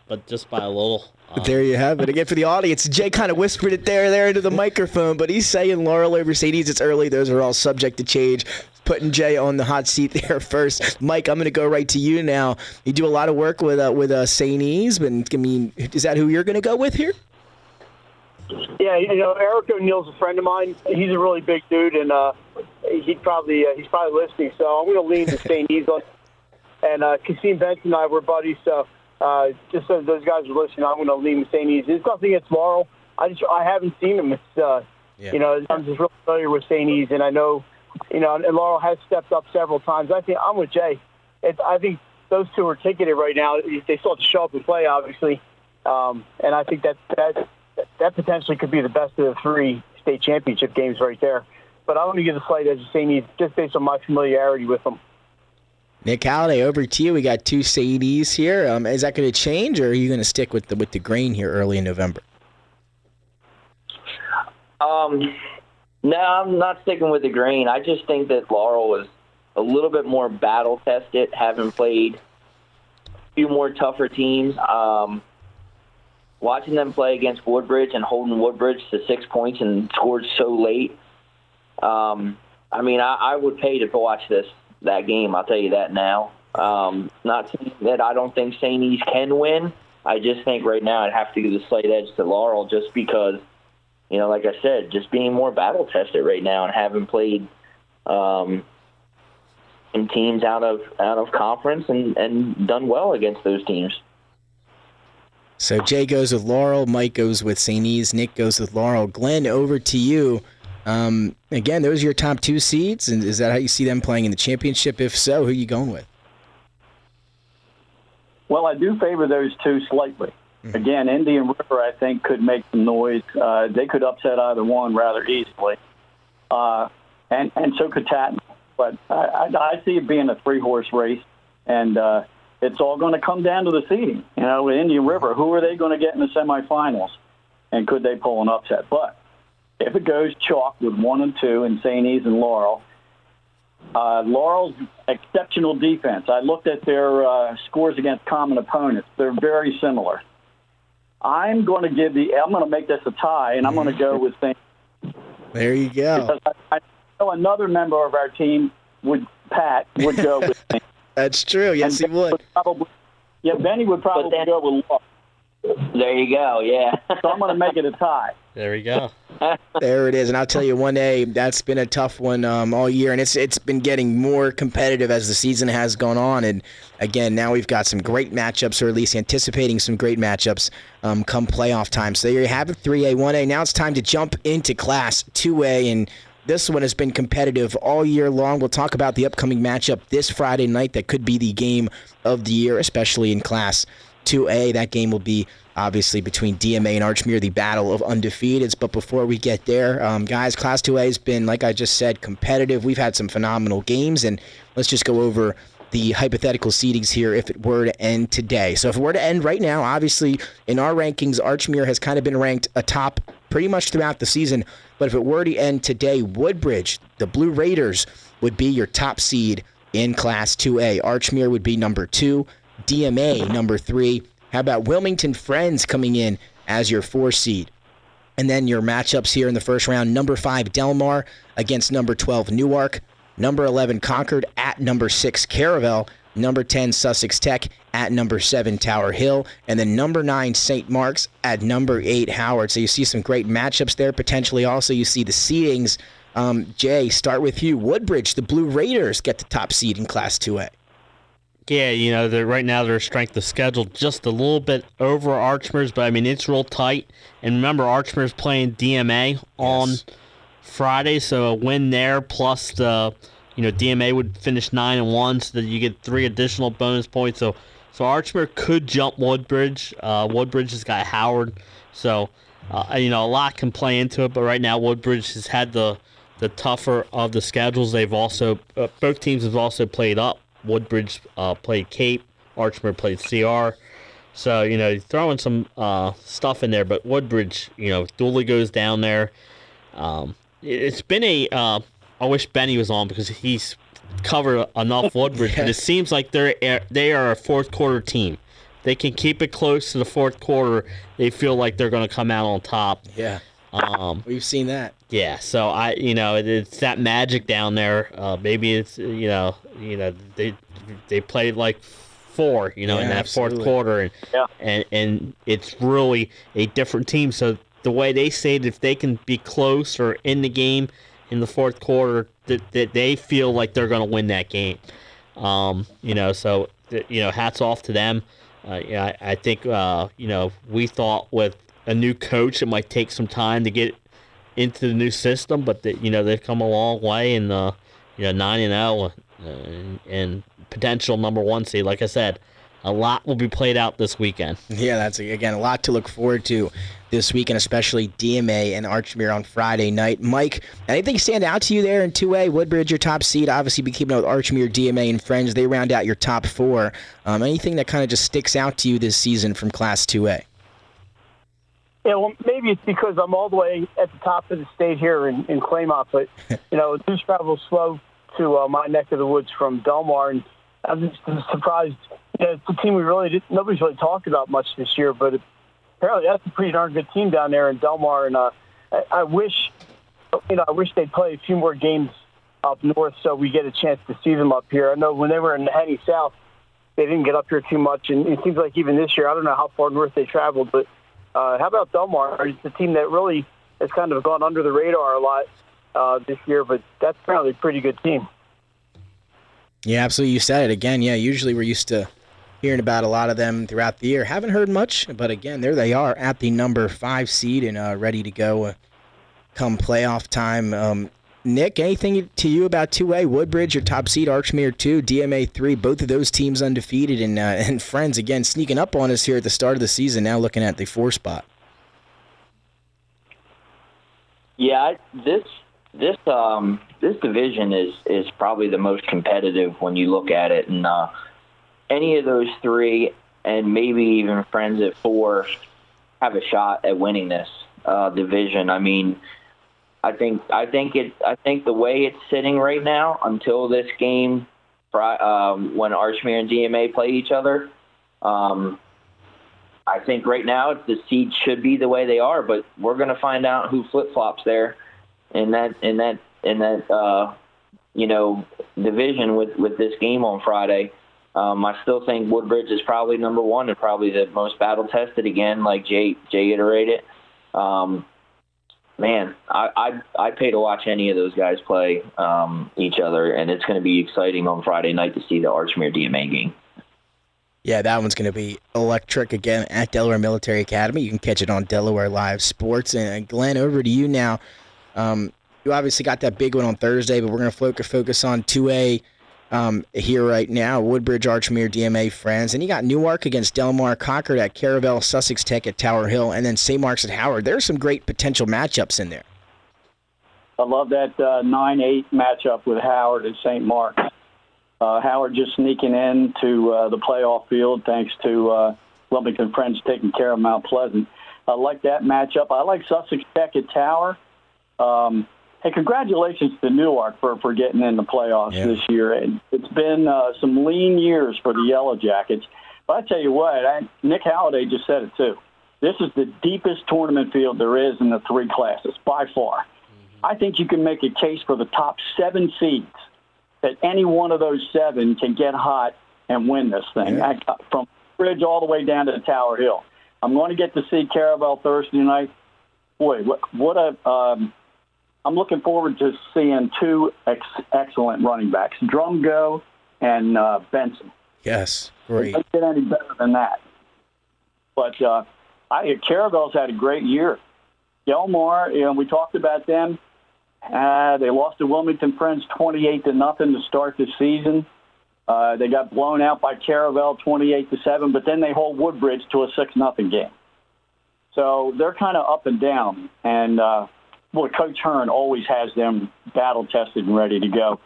but just by a little. There you have it. Again, for the audience, Jay kind of whispered it there into the microphone, but he's saying Laurel over St. E's. It's early. Those are all subject to change. Putting Jay on the hot seat there first. Mike, I'm going to go right to you now. You do a lot of work with St. E's, but I mean, is that who you're going to go with here? Yeah, Eric O'Neill's a friend of mine. He's a really big dude, and he's probably listening. So I'm going to lean to St. E's on. And Kasim Benson and I were buddies, so just so those guys are listening, I'm going to lean to St. E's. There's nothing against Laurel. I haven't seen them. It's I'm just real familiar with St. E's, and I know, and Laurel has stepped up several times. I think I'm with Jay. I think those two are ticketed right now. They still have to show up and play, obviously, and I think that potentially could be the best of the 3 state championship games right there. But I want to give a slight edge to St. E's just based on my familiarity with them. Nick Halliday, over to you. We got 2 St. E's here. Is that going to change, or are you going to stick with the grain here early in November? No, I'm not sticking with the grain. I just think that Laurel was a little bit more battle-tested, having played a few more tougher teams. Watching them play against Woodbridge and holding Woodbridge to 6 points and scored so late. I would pay to watch that game. I'll tell you that now. Not saying that I don't think St. E's can win. I just think right now I'd have to give the slight edge to Laurel just because, like I said, just being more battle-tested right now and having played some teams out of conference and done well against those teams. So Jay goes with Laurel, Mike goes with St. E's, Nick goes with Laurel. Glenn, over to you. Again, those are your top 2 seeds, and is that how you see them playing in the championship? If so, who are you going with? Well, I do favor those 2 slightly. Again, Indian River, I think, could make some noise. They could upset either one rather easily. And so could Tatton. But I see it being a 3-horse race, and it's all going to come down to the seeding. You know, with Indian River, who are they going to get in the semifinals, and could they pull an upset? But if it goes chalk with 1 and 2 in St. E's and Laurel, Laurel's exceptional defense. I looked at their scores against common opponents. They're very similar. I'm going to make this a tie, and I'm going to go with St. There you go. Because I know another member of our team Pat would go with St. That's true. Yes, he would. Benny would probably go with Laurel. There you go, yeah. So I'm going to make it a tie. There we go. There it is. And I'll tell you, 1A, that's been a tough one all year, and it's been getting more competitive as the season has gone on. And, again, now we've got some great matchups, or at least anticipating some great matchups come playoff time. So there you have it, 3A, 1A. Now it's time to jump into Class 2A, and this one has been competitive all year long. We'll talk about the upcoming matchup this Friday night that could be the game of the year, especially in Class 2A. That game will be obviously between DMA and Archmere, the battle of undefeateds. But before we get there, guys, Class 2A has been, like I just said, competitive. We've had some phenomenal games, and let's just go over the hypothetical seedings here if it were to end today. So if it were to end right now, obviously in our rankings, Archmere has kind of been ranked atop pretty much throughout the season. But if it were to end today, Woodbridge, the Blue Raiders, would be your top seed in Class 2A. Archmere would be number 2, DMA number 3. How about Wilmington Friends coming in as your 4 seed? And then your matchups here in the first round, number 5 Delmar against number 12 Newark, number 11 Concord at number 6 Caravel, number 10 Sussex Tech at number 7 Tower Hill, and then number 9 St. Mark's at number 8 Howard. So you see some great matchups there. Potentially also you see the seedings. Jay, start with you. Woodbridge, the Blue Raiders get the top seed in Class 2A. Yeah, you know, right now their strength of schedule just a little bit over Archmere's, but I mean it's real tight. And remember, Archmere's playing DMA on Friday, so a win there plus the, DMA would finish 9-1, so that you get 3 additional bonus points. So Archmere could jump Woodbridge. Woodbridge has got Howard, so a lot can play into it. But right now, Woodbridge has had the tougher of the schedules. They've also both teams have also played up. Woodbridge played Cape, Archmere played CR. So, throwing some stuff in there, but Woodbridge, Dooley goes down there. It's been I wish Benny was on because he's covered enough Woodbridge, but it seems like they are a fourth quarter team. They can keep it close to the fourth quarter. They feel like they're going to come out on top. Yeah. We've seen that. Yeah, so it's that magic down there. Maybe it's they played like 4, in that fourth quarter, and it's really a different team. So the way they say it, if they can be close or in the game in the fourth quarter, that they feel like they're going to win that game. So hats off to them. I think we thought with a new coach, it might take some time to get into the new system, but they've come a long way, and 9-0 and potential number 1 seed. Like I said, a lot will be played out this weekend. Yeah, that's again a lot to look forward to this weekend, especially DMA and Archmere on Friday night. Mike, anything stand out to you there in 2A? Woodbridge, your top seed, obviously be keeping up with Archmere, DMA, and Friends. They round out your top 4. Anything that kind of just sticks out to you this season from Class 2A? Yeah, well, maybe it's because I'm all the way at the top of the state here in Claymont, but, news travels slow to my neck of the woods from Delmar, and I'm just surprised. It's a team nobody's really talked about much this year, but apparently that's a pretty darn good team down there in Delmar, and I wish they'd play a few more games up north so we get a chance to see them up here. I know when they were in the Henny South, they didn't get up here too much, and it seems like even this year, I don't know how far north they traveled, but how about Delmar? It's a team that really has kind of gone under the radar a lot this year, but that's apparently a pretty good team. Yeah, absolutely. You said it again. Yeah, usually we're used to hearing about a lot of them throughout the year. Haven't heard much, but again, there they are at the number 5 seed and ready to go come playoff time. Nick, anything to you about 2A? Woodbridge, your top seed, Archmere 2, DMA 3, both of those teams undefeated, and Friends, again, sneaking up on us here at the start of the season, now looking at the 4 spot. Yeah, this division is probably the most competitive when you look at it, and any of those 3, and maybe even Friends at 4, have a shot at winning this division. I mean, I think the way it's sitting right now until this game, when Archmere and DMA play each other, I think right now the seeds should be the way they are, but we're going to find out who flip flops there in that division with this game on Friday. I still think Woodbridge is probably number 1 and probably the most battle tested again, like Jay iterated. Man, I pay to watch any of those guys play each other, and it's going to be exciting on Friday night to see the Archmere DMA game. Yeah, that one's going to be electric again at Delaware Military Academy. You can catch it on Delaware Live Sports. And Glenn, over to you now. You obviously got that big one on Thursday, but we're going to focus on 2A here right now. Woodbridge, Archmere, DMA, Friends. And you got Newark against Delmar, Concord at Caravel, Sussex Tech at Tower Hill, and then St. Mark's at Howard. There's some great potential matchups in there. I love that 9-8 matchup with Howard and St. Mark's. Howard just sneaking into the playoff field thanks to Wilmington Friends taking care of Mount Pleasant. I like that matchup. I like Sussex Tech at Tower. Hey, congratulations to Newark for getting in the playoffs this year. It's been some lean years for the Yellow Jackets. But I tell you what, Nick Halliday just said it too. This is the deepest tournament field there is in the 3 classes, by far. I think you can make a case for the top 7 seeds, that any one of those 7 can get hot and win this thing, from Bridge all the way down to Tower Hill. I'm going to get to see Caravel Thursday night. Boy, I'm looking forward to seeing 2 excellent running backs, Drumgo and Benson. Yes, great. It doesn't get any better than that. But Caravel's had a great year. Delmar, we talked about them. They lost to Wilmington Friends 28-0 to start the season. They got blown out by Caravel 28-7, but then they hold Woodbridge to a 6-0 game. So they're kind of up and down. And Coach Hearn always has them battle-tested and ready to go.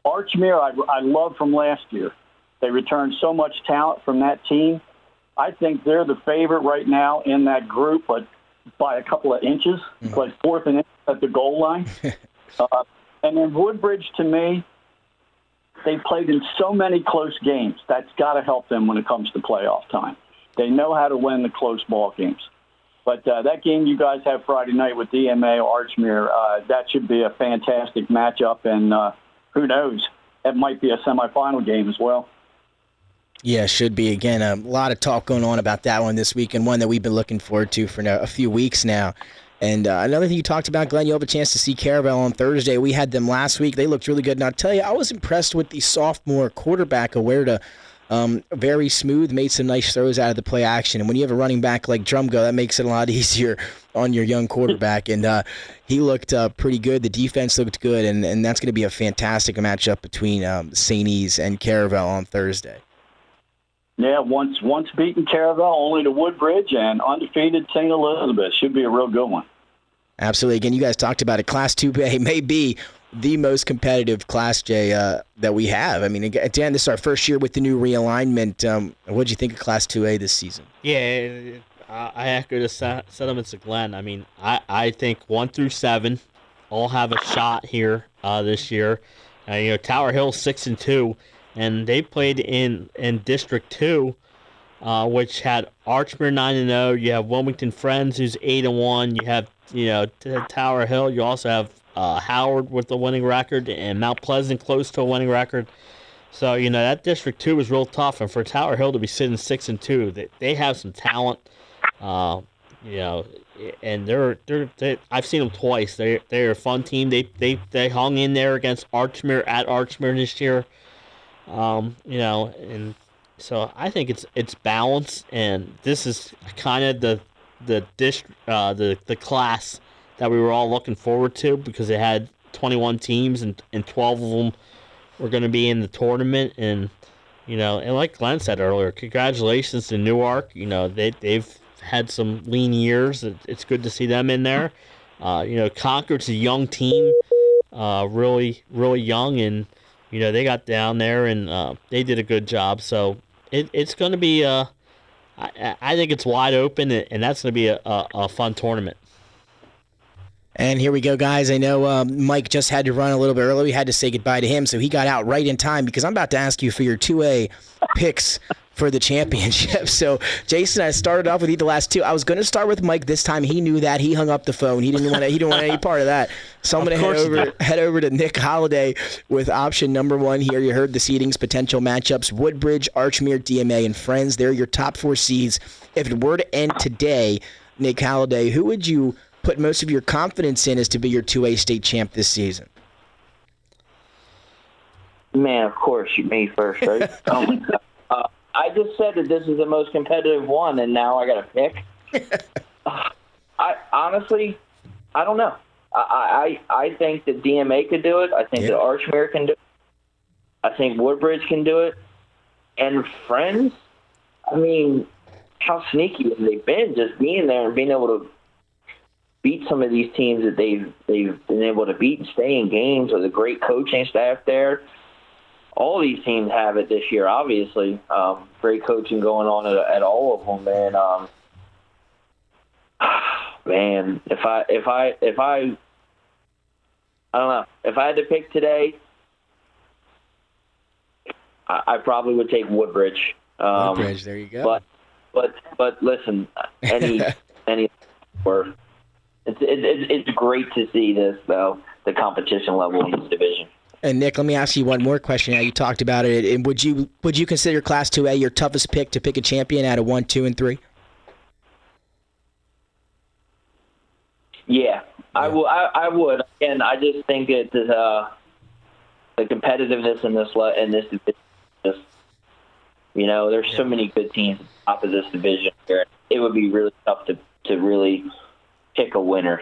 Archmere, I love from last year. They returned so much talent from that team. I think they're the favorite right now in that group, but by a couple of inches, like 4th and inch at the goal line. And then Woodbridge, to me, they played in so many close games. That's got to help them when it comes to playoff time. They know how to win the close ball games. But that game you guys have Friday night with DMA Archmere, that should be a fantastic matchup. And who knows, that might be a semifinal game as well. Yeah, should be. Again, a lot of talk going on about that one this week, and one that we've been looking forward to for a few weeks now. And another thing you talked about, Glenn, you'll have a chance to see Caravel on Thursday. We had them last week. They looked really good. And I'll tell you, I was impressed with the sophomore quarterback, Awerta. Very smooth, made some nice throws out of the play action. And when you have a running back like Drumgo, that makes it a lot easier on your young quarterback. And he looked pretty good. The defense looked good. And that's going to be a fantastic matchup between St. E's and Caravel on Thursday. Yeah, once beaten Caravel, only to Woodbridge, and undefeated St. Elizabeth. Should be a real good one. Absolutely. Again, you guys talked about it. Class 2A may be the most competitive Class J that we have. I mean, again, this is our first year with the new realignment. What did you think of Class 2A this season? Yeah, I echo the sentiments of Glenn. I mean, I think 1 through 7 all have a shot here this year. Tower Hill 6-2. And they played in District 2, which had Archmere 9-0. You have Wilmington Friends, who's 8-1. You have Tower Hill. You also have Howard with a winning record, and Mount Pleasant close to a winning record. So that District 2 was real tough, and for Tower Hill to be sitting 6-2, they have some talent. And I've seen them twice. They're a fun team. They hung in there against Archmere at Archmere this year. And so I think it's balanced, and this is kind of the class that we were all looking forward to because it had 21 teams and 12 of them were going to be in the tournament. And and like Glenn said earlier, congratulations to Newark. They've had some lean years. It's good to see them in there. Concord's a young team, really really young, and they got down there and they did a good job. So it's going to be I think it's wide open, and that's going to be a fun tournament. And here we go, guys. I know Mike just had to run a little bit early. We had to say goodbye to him, so he got out right in time because I'm about to ask you for your 2A picks for the championship. So, Jason, I started off with you the last two. I was going to start with Mike this time. He knew that. He hung up the phone. He didn't want any part of that. So I'm going to head over to Nick Halliday with option number one here. You heard the seedings, potential matchups: Woodbridge, Archmere, DMA, and Friends. They're your top four seeds. If it were to end today, Nick Halliday, who would you put most of your confidence in as to be your 2A state champ this season? Man, of course, me first, right? I just said that this is the most competitive one, and now I got to pick. I honestly, I don't know. I think that DMA could do it. I think that Archmere can do it. I think Woodbridge can do it. And Friends, I mean, how sneaky have they been just being there and being able to beat some of these teams that they've been able to beat and stay in games with a great coaching staff there. All these teams have it this year, obviously. Great coaching going on at all of them, man. Man, if I don't know. If I had to pick today, I probably would take Woodbridge. Woodbridge, there you go. But listen, any or it's great to see this though, the competition level in this division. And Nick, let me ask you one more question. Now you talked about it, and would you consider Class 2A your toughest pick to pick a champion out of 1, 2, and 3? Yeah, I would. Again, I just think it's the competitiveness in this division. Just, there's so many good teams at the top of this division here. It would be really tough to really pick a winner.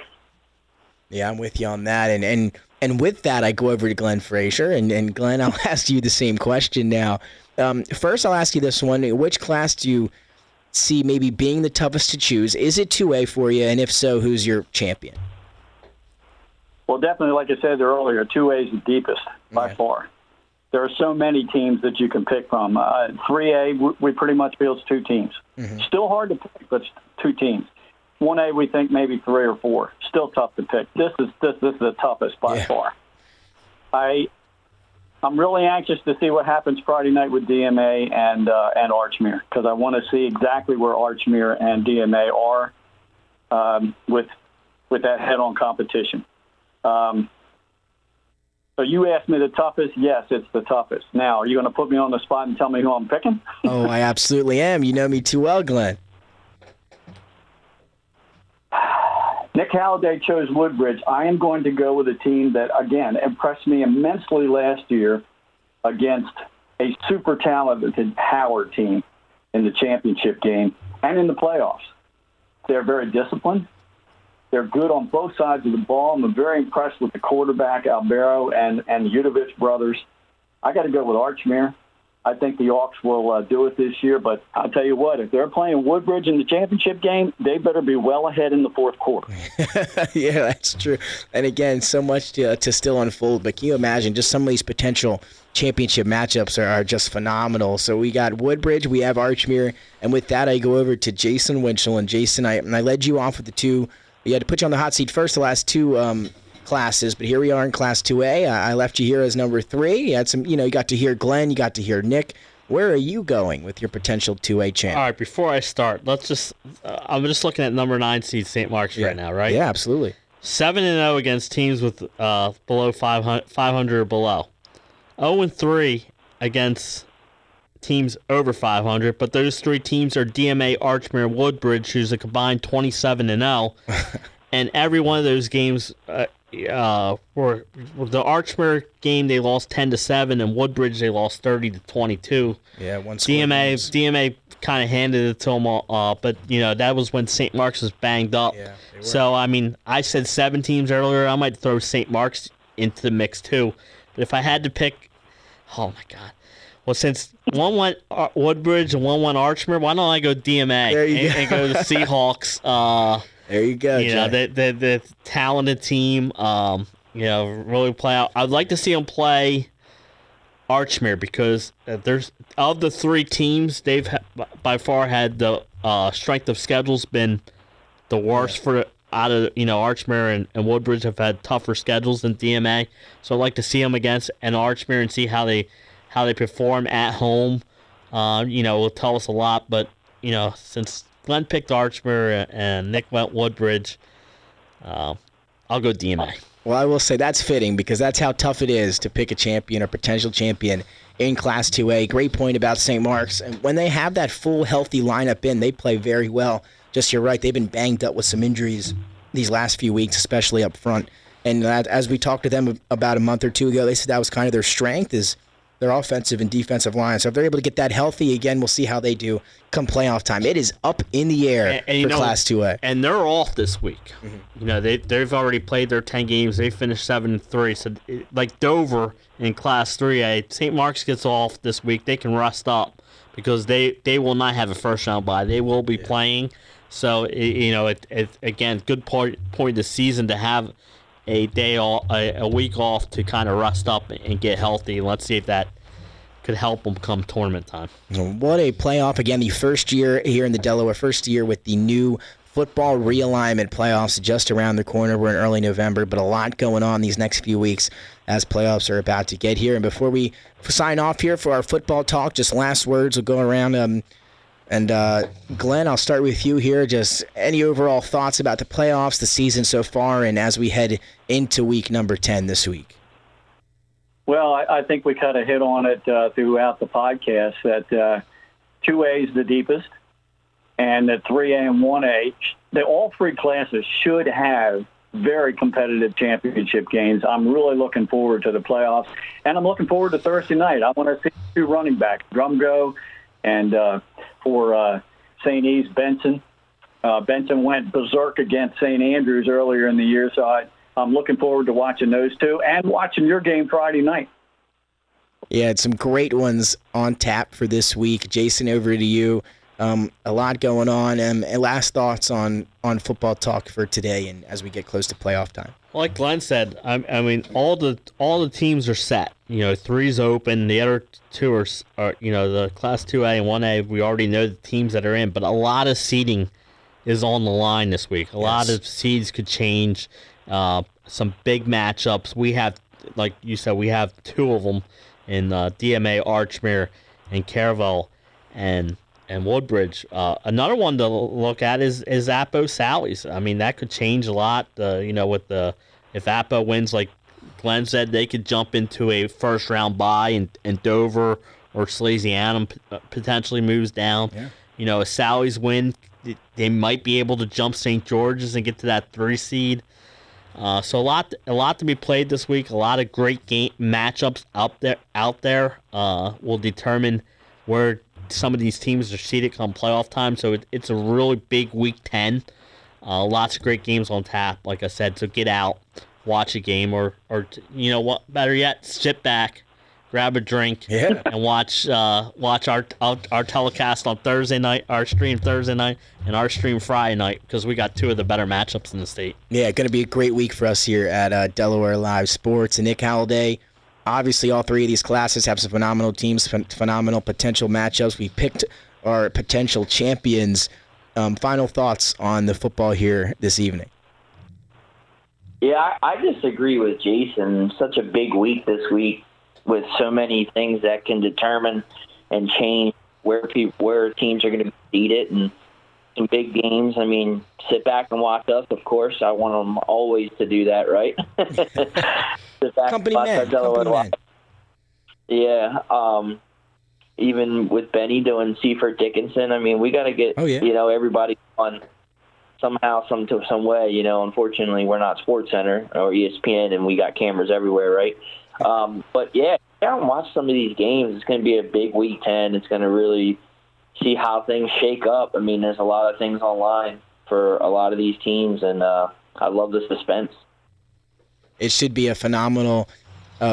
Yeah, I'm with you on that. And with that, I go over to Glenn Frazer. And Glenn, I'll ask you the same question now. First, I'll ask you this one. Which class do you see maybe being the toughest to choose? Is it 2A for you? And if so, who's your champion? Well, definitely, like I said earlier, 2A is the deepest by far. There are so many teams that you can pick from. 3A, we pretty much feel it's two teams. Mm-hmm. Still hard to pick, but it's two teams. 1A, we think maybe 3 or 4. Still tough to pick. This is the toughest by far. I'm really anxious to see what happens Friday night with DMA and Archmere, because I want to see exactly where Archmere and DMA are with that head-on competition. So you asked me the toughest. Yes, it's the toughest. Now, are you going to put me on the spot and tell me who I'm picking? Oh, I absolutely am. You know me too well, Glenn. Nick Halliday chose Woodbridge. I am going to go with a team that, again, impressed me immensely last year against a super talented Howard team in the championship game and in the playoffs. They're very disciplined. They're good on both sides of the ball. I'm very impressed with the quarterback, Albero, and the Udovich brothers. I got to go with Archmere. I think the Hawks will do it this year, but I'll tell you what, if they're playing Woodbridge in the championship game, they better be well ahead in the fourth quarter. Yeah, that's true. And again, so much to still unfold, but can you imagine just some of these potential championship matchups are just phenomenal. So we got Woodbridge, we have Archmere, and with that I go over to Jason Winchell. And Jason, I led you off with the two. You had to put you on the hot seat first the last two classes, but here we are in Class 2A. I left you here as number 3. You had some, you got to hear Glenn, you got to hear Nick. Where are you going with your potential 2A champ? All right, before I start, let's just I'm just looking at number 9 seed St. Mark's right now, right? Yeah, absolutely. 7-0 against teams with below 500 or below. 0-3 against teams over 500, but those 3 teams are DMA, Archmere, and Woodbridge, who's a combined 27-0. And every one of those games for the Archmere game they lost 10-7, and Woodbridge they lost 30-22. Yeah, one DMA kind of handed it to them, but that was when St. Mark's was banged up. Yeah, they were. So I mean, I said 7 teams earlier. I might throw St. Mark's into the mix too. But if I had to pick, oh my God. Well, since one went Woodbridge and one went Archmere, why don't I go DMA and go to the Seahawks? There you go. The talented team. Really play out. I'd like to see them play Archmere because there's of the 3 teams they've by far had the strength of schedule's been the worst for out of Archmere and Woodbridge have had tougher schedules than DMA. So I'd like to see them against an Archmere and see how they perform at home. Will tell us a lot. But since Glenn picked Archmere and Nick went Woodbridge, I'll go DMA. Well, I will say that's fitting because that's how tough it is to pick a champion or potential champion in Class 2A. Great point about St. Mark's. And when they have that full, healthy lineup in, they play very well. Just you're right, they've been banged up with some injuries these last few weeks, especially up front. And as we talked to them about a month or two ago, they said that was kind of their strength is their offensive and defensive line. So if they're able to get that healthy again, we'll see how they do come playoff time. It is up in the air for Class 2A. And they're off this week. Mm-hmm. They've already played their 10 games. They finished 7-3. So like Dover in Class 3A, St. Mark's gets off this week. They can rest up because they will not have a first round bye. They will be playing. So again, good point of the season to have a day off, a week off to kind of rest up and get healthy. Let's see if that could help them come tournament time. What a playoff. Again, the first year here in the Delaware, first year with the new football realignment playoffs just around the corner. We're in early November, but a lot going on these next few weeks as playoffs are about to get here. And before we sign off here for our football talk, just last words will go around. And Glenn, I'll start with you here. Just any overall thoughts about the playoffs, the season so far, and as we head into week number 10 this week? Well, I think we kind of hit on it throughout the podcast that 2A is the deepest, and that 3A and 1A, all 3 classes should have very competitive championship games. I'm really looking forward to the playoffs, and I'm looking forward to Thursday night. I want to see 2 running backs, Drumgo, and for St. E's, Benson. Benson went berserk against St. Andrews earlier in the year, so I'm looking forward to watching those 2 and watching your game Friday night. Yeah, it's some great ones on tap for this week. Jason, over to you. A lot going on. And last thoughts on football talk for today and as we get close to playoff time. Like Glenn said, I mean, all the teams are set. 3's open. The other 2 are the Class 2A and 1A. We already know the teams that are in, but a lot of seeding is on the line this week. A lot of seeds could change. Some big matchups. We have, like you said, we have 2 of them in DMA, Archmere, and Caravel, and Woodbridge. Another one to look at is Appo Sally's. I mean, that could change a lot. If Appo wins, like Glenn said, they could jump into a first round bye, and Dover or Salesianum potentially moves down. Yeah. If Sally's win, they might be able to jump St. George's and get to that 3 seed. So a lot to be played this week. A lot of great game matchups out there will determine where some of these teams are seeded come playoff time. So it's a really big week 10. Lots of great games on tap, like I said. So get out, watch a game, or what? Better yet, sit back, grab a drink, and watch our telecast on Thursday night, our stream Thursday night, and our stream Friday night, because we got 2 of the better matchups in the state. Yeah, going to be a great week for us here at Delaware Live Sports. And Nick Halliday, obviously all 3 of these classes have some phenomenal teams, phenomenal potential matchups. We picked our potential champions. Final thoughts on the football here this evening? Yeah, I just agree with Jason. Such a big week this week with so many things that can determine and change where teams are going to be seated and some big games. I mean, sit back and watch us, of course. I want them always to do that, right? Sit back Company man. Yeah. Even with Benny doing Seaford Dickinson, I mean, we got to get everybody on somehow, some way. Unfortunately, we're not Sports Center or ESPN, and we got cameras everywhere, right? But yeah, get out and watch some of these games. It's going to be a big Week 10. It's going to really see how things shake up. I mean, there's a lot of things online for a lot of these teams, and I love the suspense. It should be a phenomenal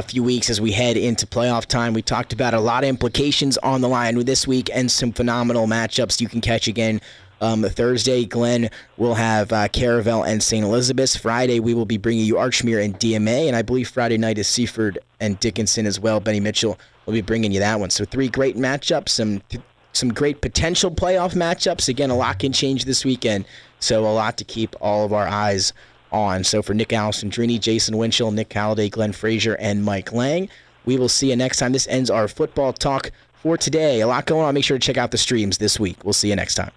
few weeks as we head into playoff time. We talked about a lot of implications on the line with this week and some phenomenal matchups you can catch again. Thursday, Glenn will have Caravel and St. Elizabeth's. Friday, we will be bringing you Archmere and DMA, and I believe Friday night is Seaford and Dickinson as well. Benny Mitchell will be bringing you that one. So 3 great matchups, some great potential playoff matchups. Again, a lot can change this weekend, so a lot to keep all of our eyes on. So for Nick Alessandrini, Jason Winchell, Nick Halliday, Glenn Frazer, and Mike Lang, we will see you next time. This ends our football talk for today. A lot going on. Make sure to check out the streams this week. We'll see you next time.